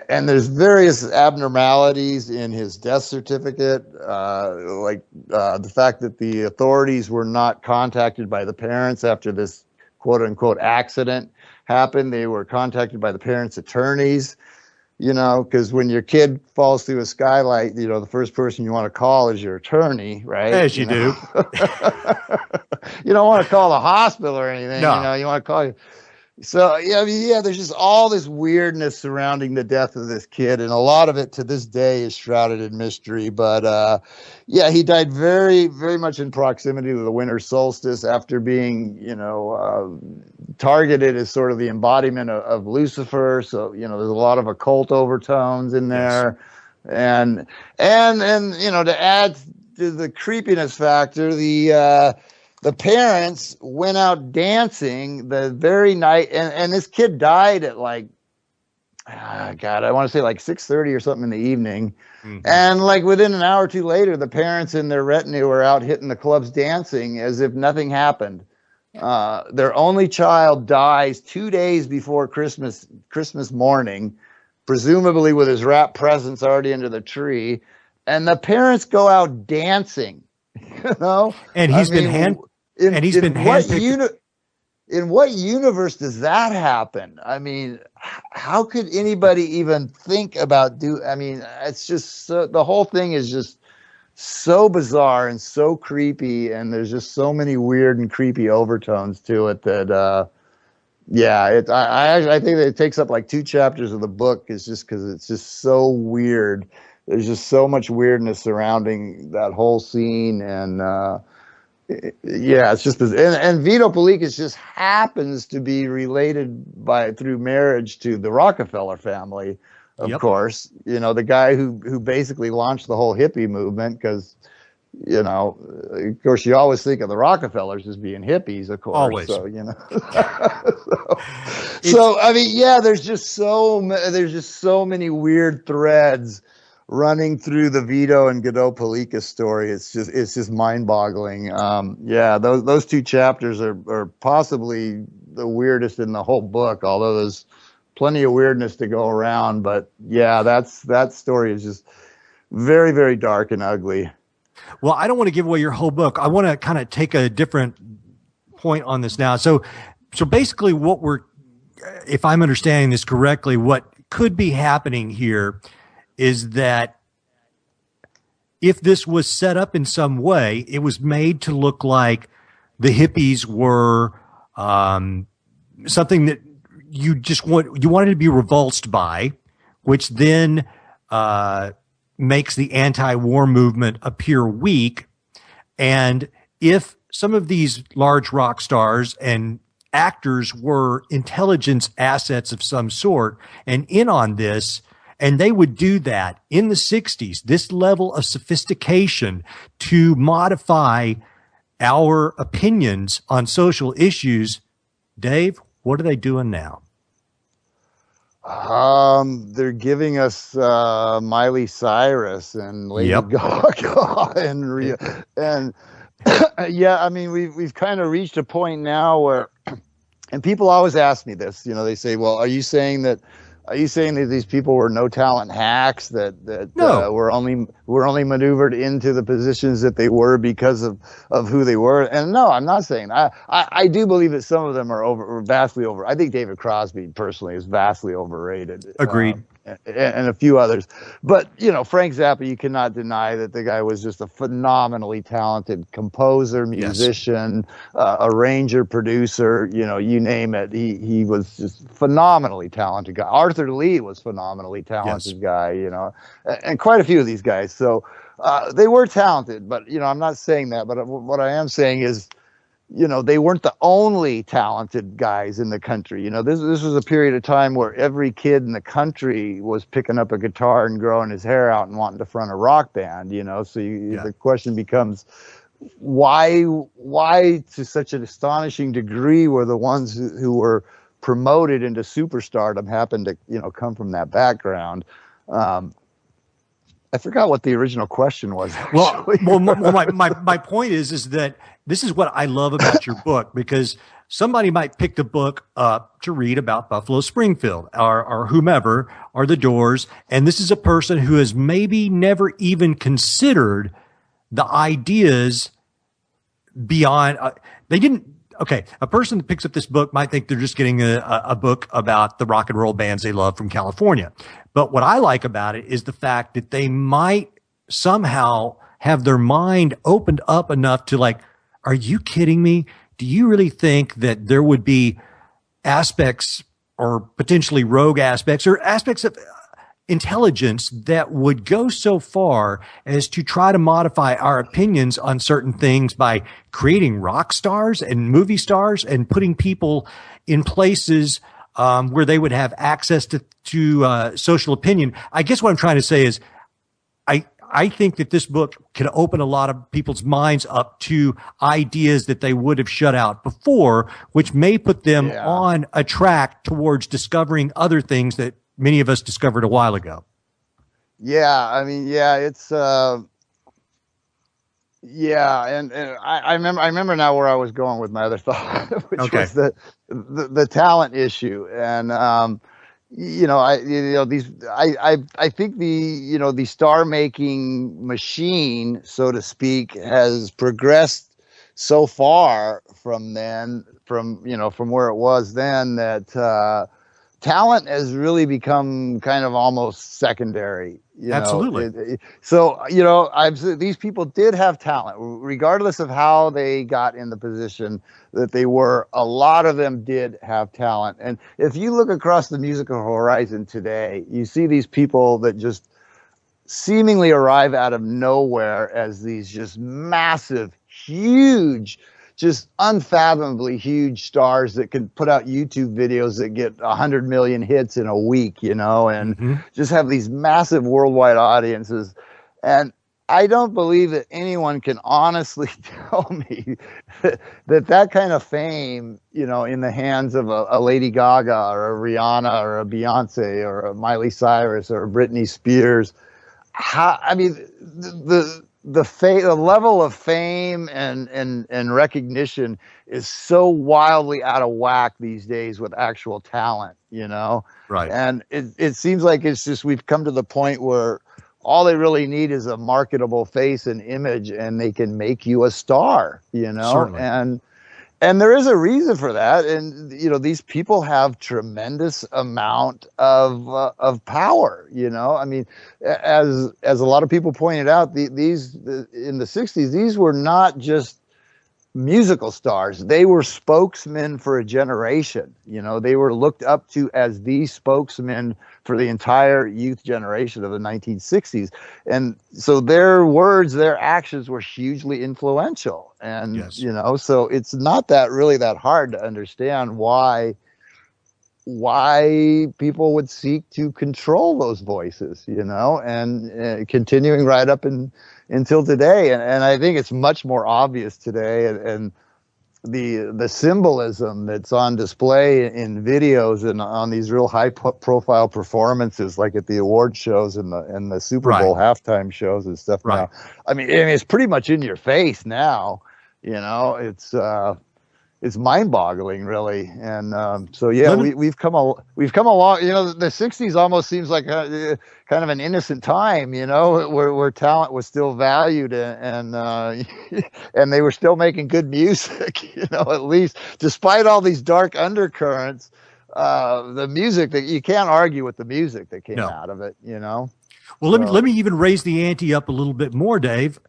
And there's various abnormalities in his death certificate, like the fact that the authorities were not contacted by the parents after this quote-unquote accident happened. They were contacted by the parents' attorneys, you know, because when your kid falls through a skylight, you know, the first person you want to call is your attorney, right? As you do. You don't want to call the hospital or anything, No. you know, you want to call you. So yeah, I mean, yeah, there's just all this weirdness surrounding the death of this kid, and a lot of it to this day is shrouded in mystery. But yeah, he died very, very much in proximity to the winter solstice after being, targeted as sort of the embodiment of Lucifer. So there's a lot of occult overtones in Yes. there, and to add to the creepiness factor, the parents went out dancing the very night, and this kid died at like, God, I want to say like 6:30 or something in the evening. Mhm. And like within an hour or two later, the parents and their retinue were out hitting the clubs dancing as if nothing happened. Their only child dies 2 days before Christmas morning, presumably with his wrapped presents already under the tree. And the parents go out dancing, And he's been handpicked. In what universe does that happen? I mean, how could anybody even think about it's just the whole thing is just so bizarre and so creepy, and there's just so many weird and creepy overtones to it that I think that it takes up like 2 chapters of the book, is just because it's just so weird. There's just so much weirdness surrounding that whole scene, and it's just and Vito Pellicas just happens to be related through marriage to the Rockefeller family, of course. The guy who basically launched the whole hippie movement, because of course you always think of the Rockefellers as being hippies, of course. Always. So so I mean, yeah, there's just so many weird threads running through the Vito and Godot Pellicas story. It's just mind-boggling. Those 2 chapters are possibly the weirdest in the whole book, although there's plenty of weirdness to go around. But yeah, that story is just very, very dark and ugly. Well, I don't want to give away your whole book. I want to kind of take a different point on this now. So basically if I'm understanding this correctly, what could be happening here is that if this was set up in some way, it was made to look like the hippies were something that you wanted to be revulsed by, which then makes the anti-war movement appear weak. And if some of these large rock stars and actors were intelligence assets of some sort and in on this, and they would do that in the 60s, this level of sophistication to modify our opinions on social issues. Dave, what are they doing now? They're giving us Miley Cyrus and Lady Gaga and yeah, I mean, we've kind of reached a point now where, and people always ask me this, they say, well, are you saying that these people were no talent hacks that No. were only maneuvered into the positions that they were because of who they were? And no, I'm not saying that. I do believe that some of them are vastly over. I think David Crosby personally is vastly overrated. Agreed. And a few others. But, Frank Zappa, you cannot deny that the guy was just a phenomenally talented composer, musician, arranger, producer, you name it. He was just phenomenally talented guy. Arthur Lee was phenomenally talented guy, and quite a few of these guys. So they were talented, but, I'm not saying that. But what I am saying is, they weren't the only talented guys in the country. This was a period of time where every kid in the country was picking up a guitar and growing his hair out and wanting to front a rock band, So the question becomes, why to such an astonishing degree were the ones who were promoted into superstardom happened to, come from that background? I forgot what the original question was. Actually. Well, my point is that this is what I love about your book, because somebody might pick the book up to read about Buffalo Springfield or whomever, or the Doors, and this is a person who has maybe never even considered the ideas beyond. A person that picks up this book might think they're just getting a book about the rock and roll bands they love from California. But what I like about it is the fact that they might somehow have their mind opened up enough to like, are you kidding me? Do you really think that there would be aspects or potentially rogue aspects or aspects of intelligence that would go so far as to try to modify our opinions on certain things by creating rock stars and movie stars and putting people in places where they would have access to social opinion. I guess what I'm trying to say is I think that this book can open a lot of people's minds up to ideas that they would have shut out before, which may put them on a track towards discovering other things that many of us discovered a while ago. Yeah, I mean, it's and I remember now where I was going with my other thought, which was the talent issue. And I think the star making machine, so to speak, has progressed so far from where it was then, that talent has really become kind of almost secondary. Absolutely. These people did have talent, regardless of how they got in the position that they were. A lot of them did have talent. And if you look across the musical horizon today, you see these people that just seemingly arrive out of nowhere as these just massive, huge, just unfathomably huge stars that can put out YouTube videos that get 100 million hits in a week, and just have these massive worldwide audiences. And I don't believe that anyone can honestly tell me that kind of fame, in the hands of a Lady Gaga or a Rihanna or a Beyonce or a Miley Cyrus or a Britney Spears, the level of fame and recognition is so wildly out of whack these days with actual talent, Right. And it seems like it's just, we've come to the point where all they really need is a marketable face and image, and they can make you a star, Certainly. And there is a reason for that. And, these people have tremendous amount of power, I mean, as a lot of people pointed out, these in the 60s, these were not just musical stars. They were spokesmen for a generation. They were looked up to as the spokesmen for the entire youth generation of the 1960s. And so their words, their actions were hugely influential. And, so it's not really that hard to understand why people would seek to control those voices, and continuing right up until today. And I think it's much more obvious today, and the symbolism that's on display in videos and on these real high profile performances, like at the award shows and the Super Bowl halftime shows and stuff. Now, I mean, it's pretty much in your face now. It's mind-boggling, really. And we've come along. The 60s almost seems like kind of an innocent time, where talent was still valued, and and they were still making good music, at least despite all these dark undercurrents. The music, that you can't argue with the music that came out of it, Well, let me even raise the ante up a little bit more, Dave.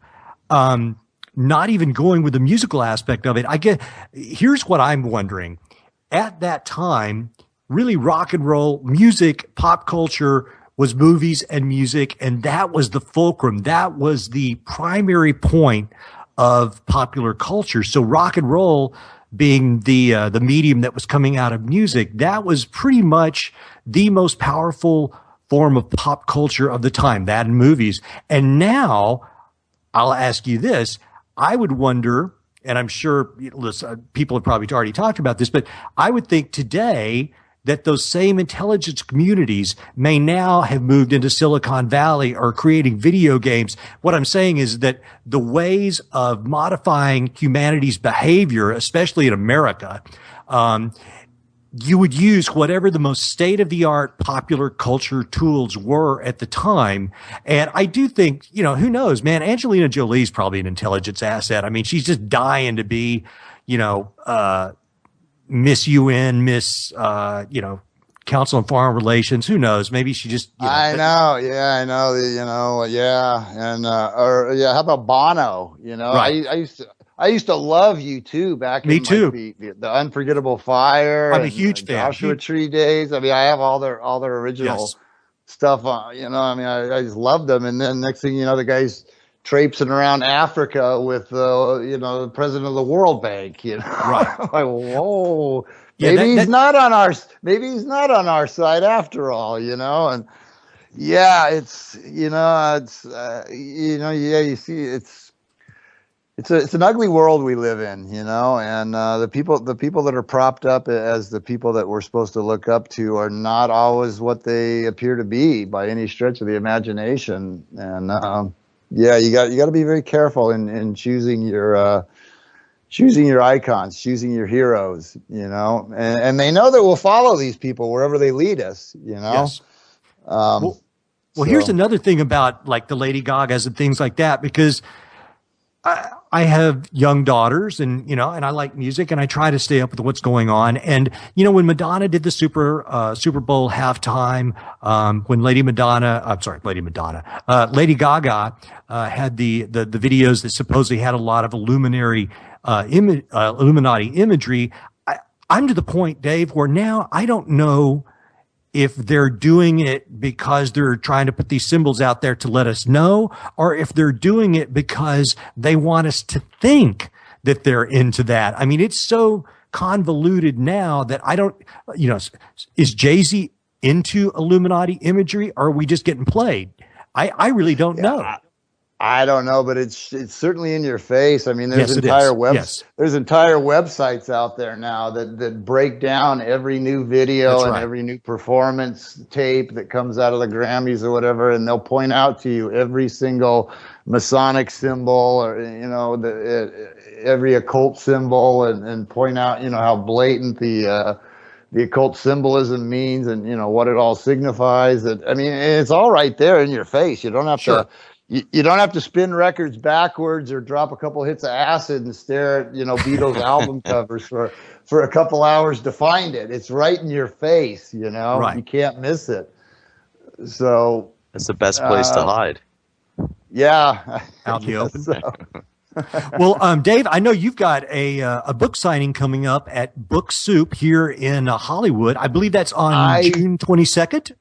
Not even going with the musical aspect of it. Here's what I'm wondering. At that time, really rock and roll music, pop culture was movies and music, and that was the fulcrum. That was the primary point of popular culture. So rock and roll being the medium that was coming out of music, that was pretty much the most powerful form of pop culture of the time, that and movies. And now I'll ask you this. I would wonder, and I'm sure people have probably already talked about this, but I would think today that those same intelligence communities may now have moved into Silicon Valley or creating video games. What I'm saying is that the ways of modifying humanity's behavior, especially in America, you would use whatever the most state-of-the-art popular culture tools were at the time. And I do think, who knows, man, Angelina Jolie's probably an intelligence asset. I mean, she's just dying to be, Miss UN, Miss, Council on Foreign Relations. Who knows? Maybe she just. I know. Yeah, I know. Yeah. And, how about Bono? Right. I used to love you too back Me in too. like the Unforgettable Fire. I'm a and huge fan. Joshua Tree days. I mean, I have all their original Yes. stuff. You know, I mean, I just loved them. And then next thing you know, the guy's traipsing around Africa with you know, the president of the World Bank. You know, Right. like, whoa. Yeah, Maybe he's not on our side after all. You know, and yeah, it's you know, yeah, you see, it's an ugly world we live in, you know, and the people that are propped up as the people that we're supposed to look up to are not always what they appear to be by any stretch of the imagination. And yeah, you got to be very careful in choosing your icons, choosing your heroes, you know, and they know that we'll follow these people wherever they lead us, you know. Yes. Well, here's another thing about like the Lady Gagas and things like that, because I have young daughters, and you know, and I like music, and I try to stay up with what's going on. And you know, when Madonna did the Super Bowl halftime, when Lady Gaga had the videos that supposedly had a lot of Illuminati imagery. I'm to the point, Dave, where now I don't know if they're doing it because they're trying to put these symbols out there to let us know, or if they're doing it because they want us to think that they're into that. I mean, it's so convoluted now that I don't, you know, is Jay-Z into Illuminati imagery, or are we just getting played? I really don't know. I don't know, but it's certainly in your face. I mean, there's Yes, there's entire websites out there now that break down every new video and every new performance tape that comes out of the Grammys or whatever, and they'll point out to you every single Masonic symbol, or you know, every occult symbol, and point out, you know, how blatant the occult symbolism means, and you know what it all signifies. I mean, it's all right there in your face. You don't have to. You don't have to spin records backwards or drop a couple hits of acid and stare at, you know, Beatles album covers for a couple hours to find it. It's right in your face, you know. Right. You can't miss it. So it's the best place to hide. Yeah, out in the open. So. Well, Dave, I know you've got a book signing coming up at Book Soup here in Hollywood. I believe that's on June 22nd.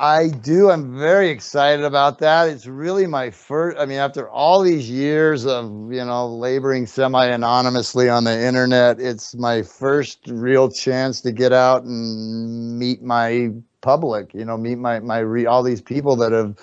I do. I'm very excited about that. It's really my first, I mean, after all these years of, you know, laboring semi-anonymously on the internet, it's my first real chance to get out and meet my public, you know, meet all these people that have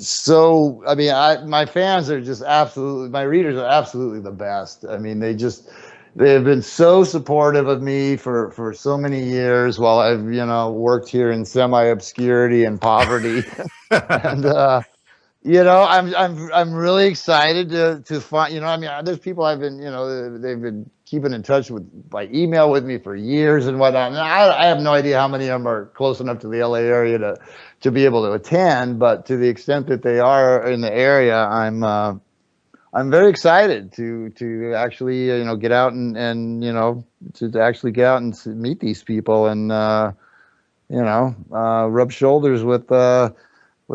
so, I mean, my fans are just absolutely, my readers are absolutely the best. I mean, they have been so supportive of me for so many years while I've, you know, worked here in semi-obscurity and poverty. And, you know, I'm really excited to find, you know, I mean, there's people I've been, you know, they've been keeping in touch with by email with me for years and whatnot. And I have no idea how many of them are close enough to the LA area to be able to attend, but to the extent that they are in the area, I'm very excited to actually, you know, get out and you know, to actually get out and meet these people and, you know, rub shoulders with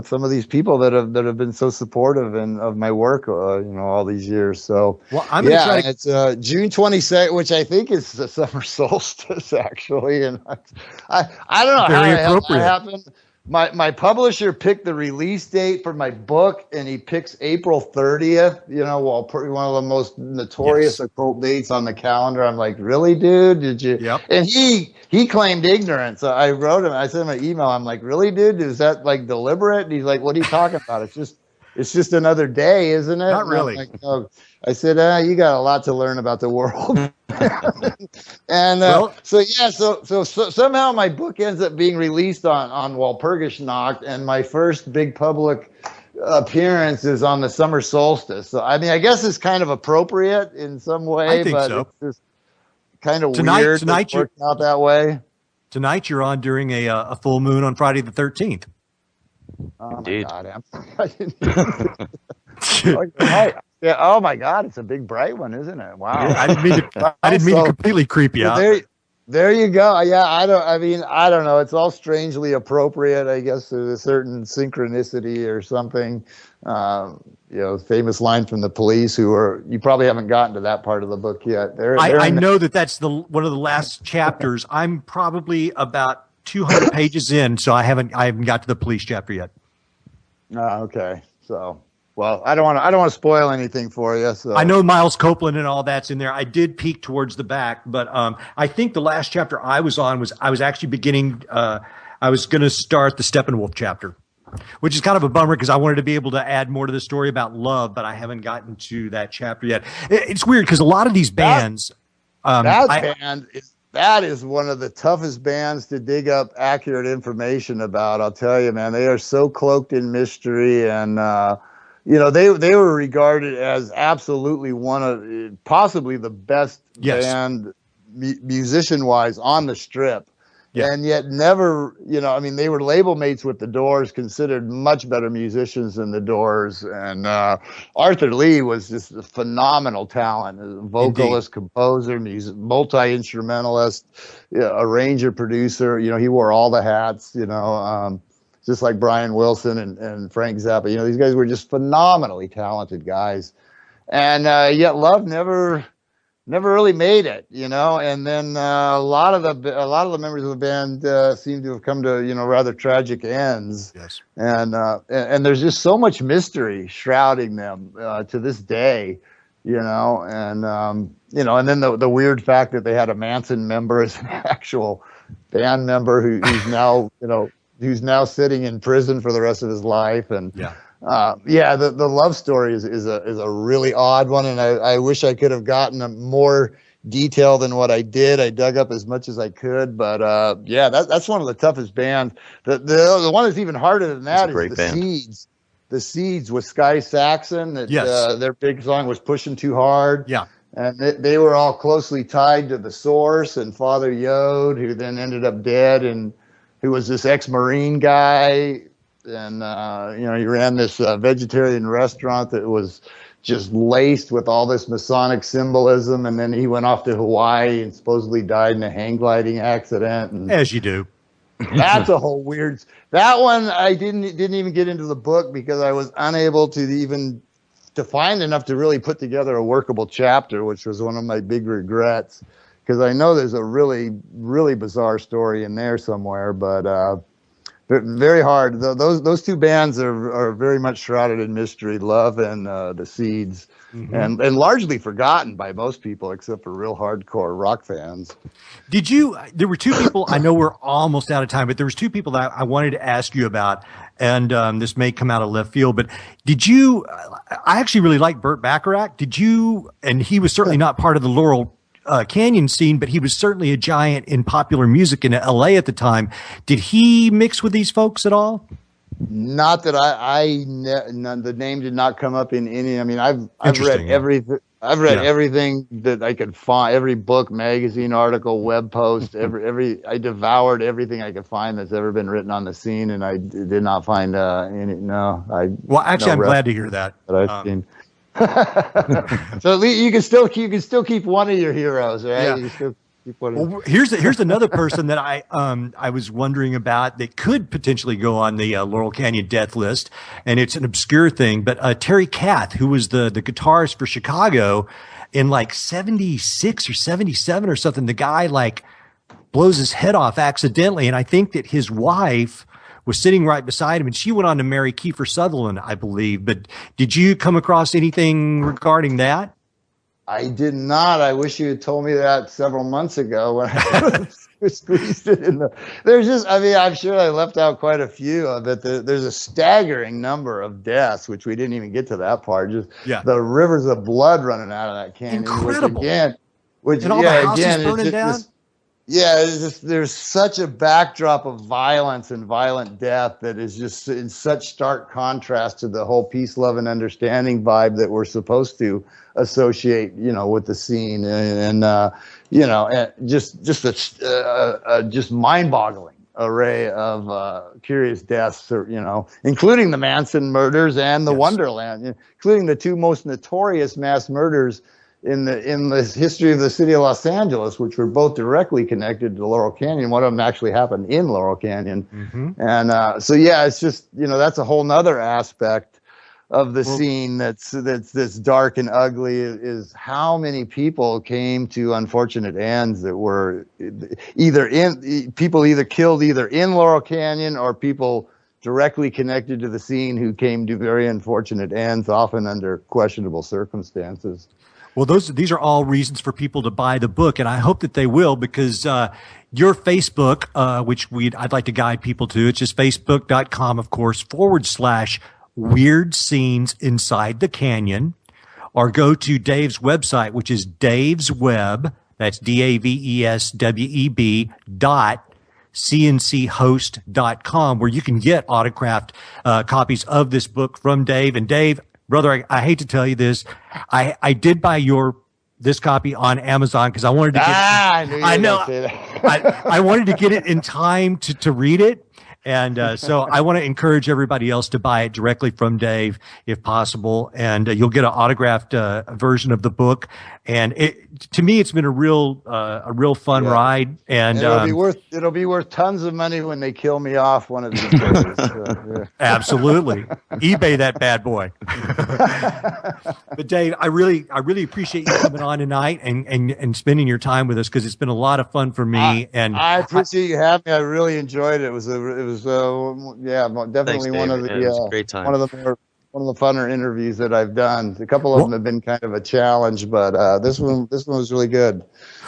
some of these people that have been so supportive of my work, you know, all these years. So, well, I'm gonna try to... it's June 22nd, which I think is the summer solstice, actually. And I don't know how that happened. My publisher picked the release date for my book, and he picks April 30th, you know, one of the most notorious occult dates on the calendar. I'm like, really, dude? Did you? Yep. And he claimed ignorance. So I wrote him, I sent him an email. I'm like, really, dude? Is that like deliberate? And he's like, what are you talking about? It's just another day, isn't it? Not really. Like, oh. I said, you got a lot to learn about the world. And so somehow my book ends up being released on Walpurgis Nacht, and my first big public appearance is on the summer solstice. So I mean, I guess it's kind of appropriate in some way, but it's just kind of weird that it worked out that way. Tonight you're on during a full moon on Friday the 13th. Oh Indeed. My God! Yeah. Oh my God! It's a big bright one, isn't it? Wow. Yeah, I didn't mean to completely creep you out. There you go. Yeah, I don't know. It's all strangely appropriate. I guess there's a certain synchronicity or something. Famous line from the Police, you probably haven't gotten to that part of the book yet. I know that's one of the last chapters. I'm probably about 200 pages in, so I haven't got to the Police chapter yet. Okay. So, well, I don't want to spoil anything for you. So I know Miles Copeland and all that's in there. I did peek towards the back, but I think the last chapter I was on I was actually beginning. I was going to start the Steppenwolf chapter, which is kind of a bummer because I wanted to be able to add more to the story about love, but I haven't gotten to that chapter yet. It's weird because a lot of these bands. That is one of the toughest bands to dig up accurate information about. I'll tell you, man, they are so cloaked in mystery, and they were regarded as absolutely one of possibly the best band musician wise on the Strip. Yeah. And yet never, they were label mates with the Doors, considered much better musicians than the Doors. And Arthur Lee was just a phenomenal talent, a vocalist, indeed, composer, multi-instrumentalist, arranger, producer. He wore all the hats, just like Brian Wilson and Frank Zappa. These guys were just phenomenally talented guys. And yet Love never really made it, and then a lot of the members of the band seem to have come to rather tragic ends. Yes, and there's just so much mystery shrouding them to this day, and then the weird fact that they had a Manson member as an actual band member who's now sitting in prison for the rest of his life, and the Love story is a really odd one, and I wish I could have gotten more detail than what I did. I dug up as much as I could, but that's one of the toughest bands. The one that's even harder than that is the Seeds. The Seeds with Sky Saxon. Their big song was "Pushing Too Hard." Yeah, and they were all closely tied to the Source and Father Yode, who then ended up dead, and who was this ex-Marine guy. And, he ran this vegetarian restaurant that was just laced with all this Masonic symbolism. And then he went off to Hawaii and supposedly died in a hang gliding accident. And as you do. That's a whole weird. That one I didn't even get into the book because I was unable to find enough to really put together a workable chapter, which was one of my big regrets. Because I know there's a really, really bizarre story in there somewhere, but very hard. Those two bands are very much shrouded in mystery, Love and the Seeds, mm-hmm, and largely forgotten by most people except for real hardcore rock fans. There were two people, I know we're almost out of time, but there was two people that I wanted to ask you about, and this may come out of left field, but I actually really like Burt Bacharach. And he was certainly not part of the Laurel Canyon scene, but he was certainly a giant in popular music in LA at the time. Did he mix with these folks at all? Not that the name did not come up in any. I mean, I've read everything. I've read everything that I could find, every book, magazine, article, web post, I devoured everything I could find that's ever been written on the scene, and I did not find any. No, well, actually, I'm glad to hear that. I've seen. So you can still keep one of your heroes, right? Yeah. You can still keep one well, here's another person that I was wondering about that could potentially go on the Laurel Canyon death list, and it's an obscure thing, but Terry Kath, who was the guitarist for Chicago in like 76 or 77 or something, the guy like blows his head off accidentally, and I think that his wife was sitting right beside him, and she went on to marry Kiefer Sutherland, I believe. But did you come across anything regarding that? I did not. I wish you had told me that several months ago when I squeezed it in the. I'm sure I left out quite a few of it. There's a staggering number of deaths, which we didn't even get to that part. Just the rivers of blood running out of that canyon. Incredible. And all the houses burning down. There's such a backdrop of violence and violent death that is just in such stark contrast to the whole peace, love, and understanding vibe that we're supposed to associate, with the scene, and just mind-boggling array of curious deaths, including the Manson murders and the Wonderland, including the two most notorious mass murders in the history of the city of Los Angeles, which were both directly connected to Laurel Canyon. One of them actually happened in Laurel Canyon. And so, yeah, it's just, that's a whole nother aspect of the scene that's dark and ugly, is how many people came to unfortunate ends that were either killed either in Laurel Canyon, or people directly connected to the scene who came to very unfortunate ends, often under questionable circumstances. Well, these are all reasons for people to buy the book, and I hope that they will, because your Facebook, which I'd like to guide people to, it's just facebook.com, of course, /Weird Scenes Inside the Canyon, or go to Dave's website, which is Dave's Web, that's DAVESWEB .cnchost.com, where you can get autographed copies of this book from Dave. And Dave, brother, I hate to tell you this, I did buy this copy on Amazon because I wanted to get I wanted to get it in time to read it. And so I want to encourage everybody else to buy it directly from Dave if possible. And you'll get an autographed version of the book. And to me, it's been a real fun ride. And it'll be worth tons of money when they kill me off one of these days. So, Absolutely. eBay that bad boy. But Dave, I really appreciate you coming on tonight and spending your time with us, because it's been a lot of fun for me. I appreciate you having me. I really enjoyed it. It was definitely one of the great time. one of the funner interviews that I've done. A couple of them have been kind of a challenge, but this one was really good.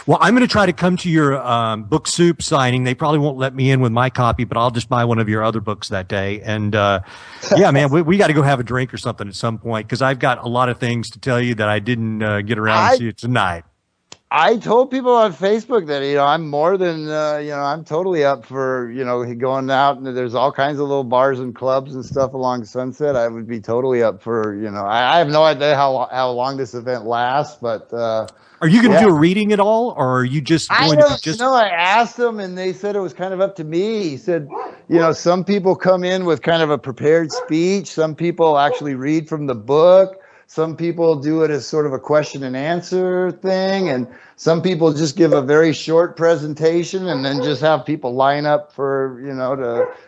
Well, I'm going to try to come to your book soup signing. They probably won't let me in with my copy, but I'll just buy one of your other books that day. And yeah, man, we got to go have a drink or something at some point, because I've got a lot of things to tell you that I didn't get around to tonight. I told people on Facebook that, I'm more than, I'm totally up for, going out, and there's all kinds of little bars and clubs and stuff along Sunset. I would be totally up for, I have no idea how long this event lasts, but. Are you going to do a reading at all, or are you just going to just? I asked them, and they said it was kind of up to me. He said, some people come in with kind of a prepared speech. Some people actually read from the book. Some people do it as sort of a question and answer thing, and some people just give a very short presentation and then just have people line up for,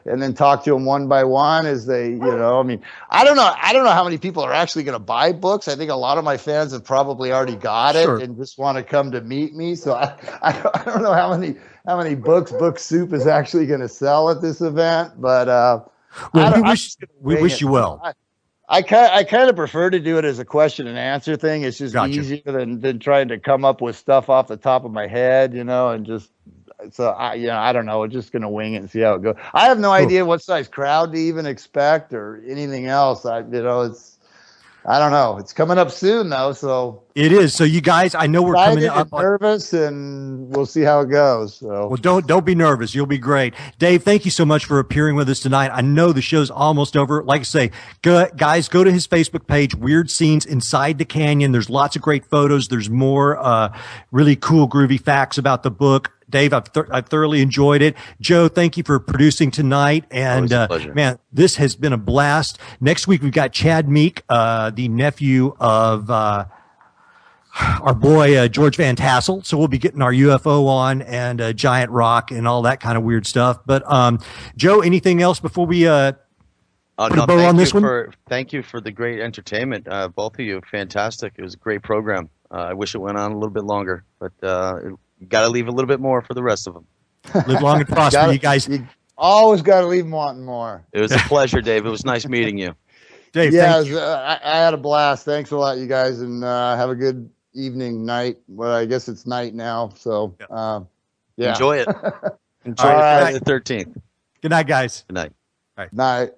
and then talk to them one by one as they, I don't know how many people are actually going to buy books. I think a lot of my fans have probably already got it and just want to come to meet me. So I don't know how many books Book Soup is actually going to sell at this event, but we wish you well. I kind of prefer to do it as a question and answer thing. It's just easier than trying to come up with stuff off the top of my head, and just I don't know. We're just gonna wing it and see how it goes. I have no idea what size crowd to even expect or anything else. I don't know. It's coming up soon though, so it is. So you guys, I know we're coming up. Nervous, and we'll see how it goes. So well, don't be nervous. You'll be great, Dave. Thank you so much for appearing with us tonight. I know the show's almost over. Like I say, guys, go to his Facebook page, Weird Scenes Inside the Canyon. There's lots of great photos. There's more really cool, groovy facts about the book. Dave, I've thoroughly enjoyed it. Joe, thank you for producing tonight. And man, this has been a blast. Next week, we've got Chad Meek, the nephew of our boy George Van Tassel. So we'll be getting our UFO on and giant rock and all that kind of weird stuff. But Joe, anything else before we put a bow on this one? Thank you for the great entertainment. Both of you, fantastic. It was a great program. I wish it went on a little bit longer, but got to leave a little bit more for the rest of them. Live long and prosper, you guys. You always got to leave them wanting more. It was a pleasure, Dave. It was nice meeting you. Dave, thank you. I had a blast. Thanks a lot, you guys, and have a good evening, night. Well, I guess it's night now, so yeah. Enjoy it. Enjoy it Friday the 13th. Good night, guys. Good night. All right. Night.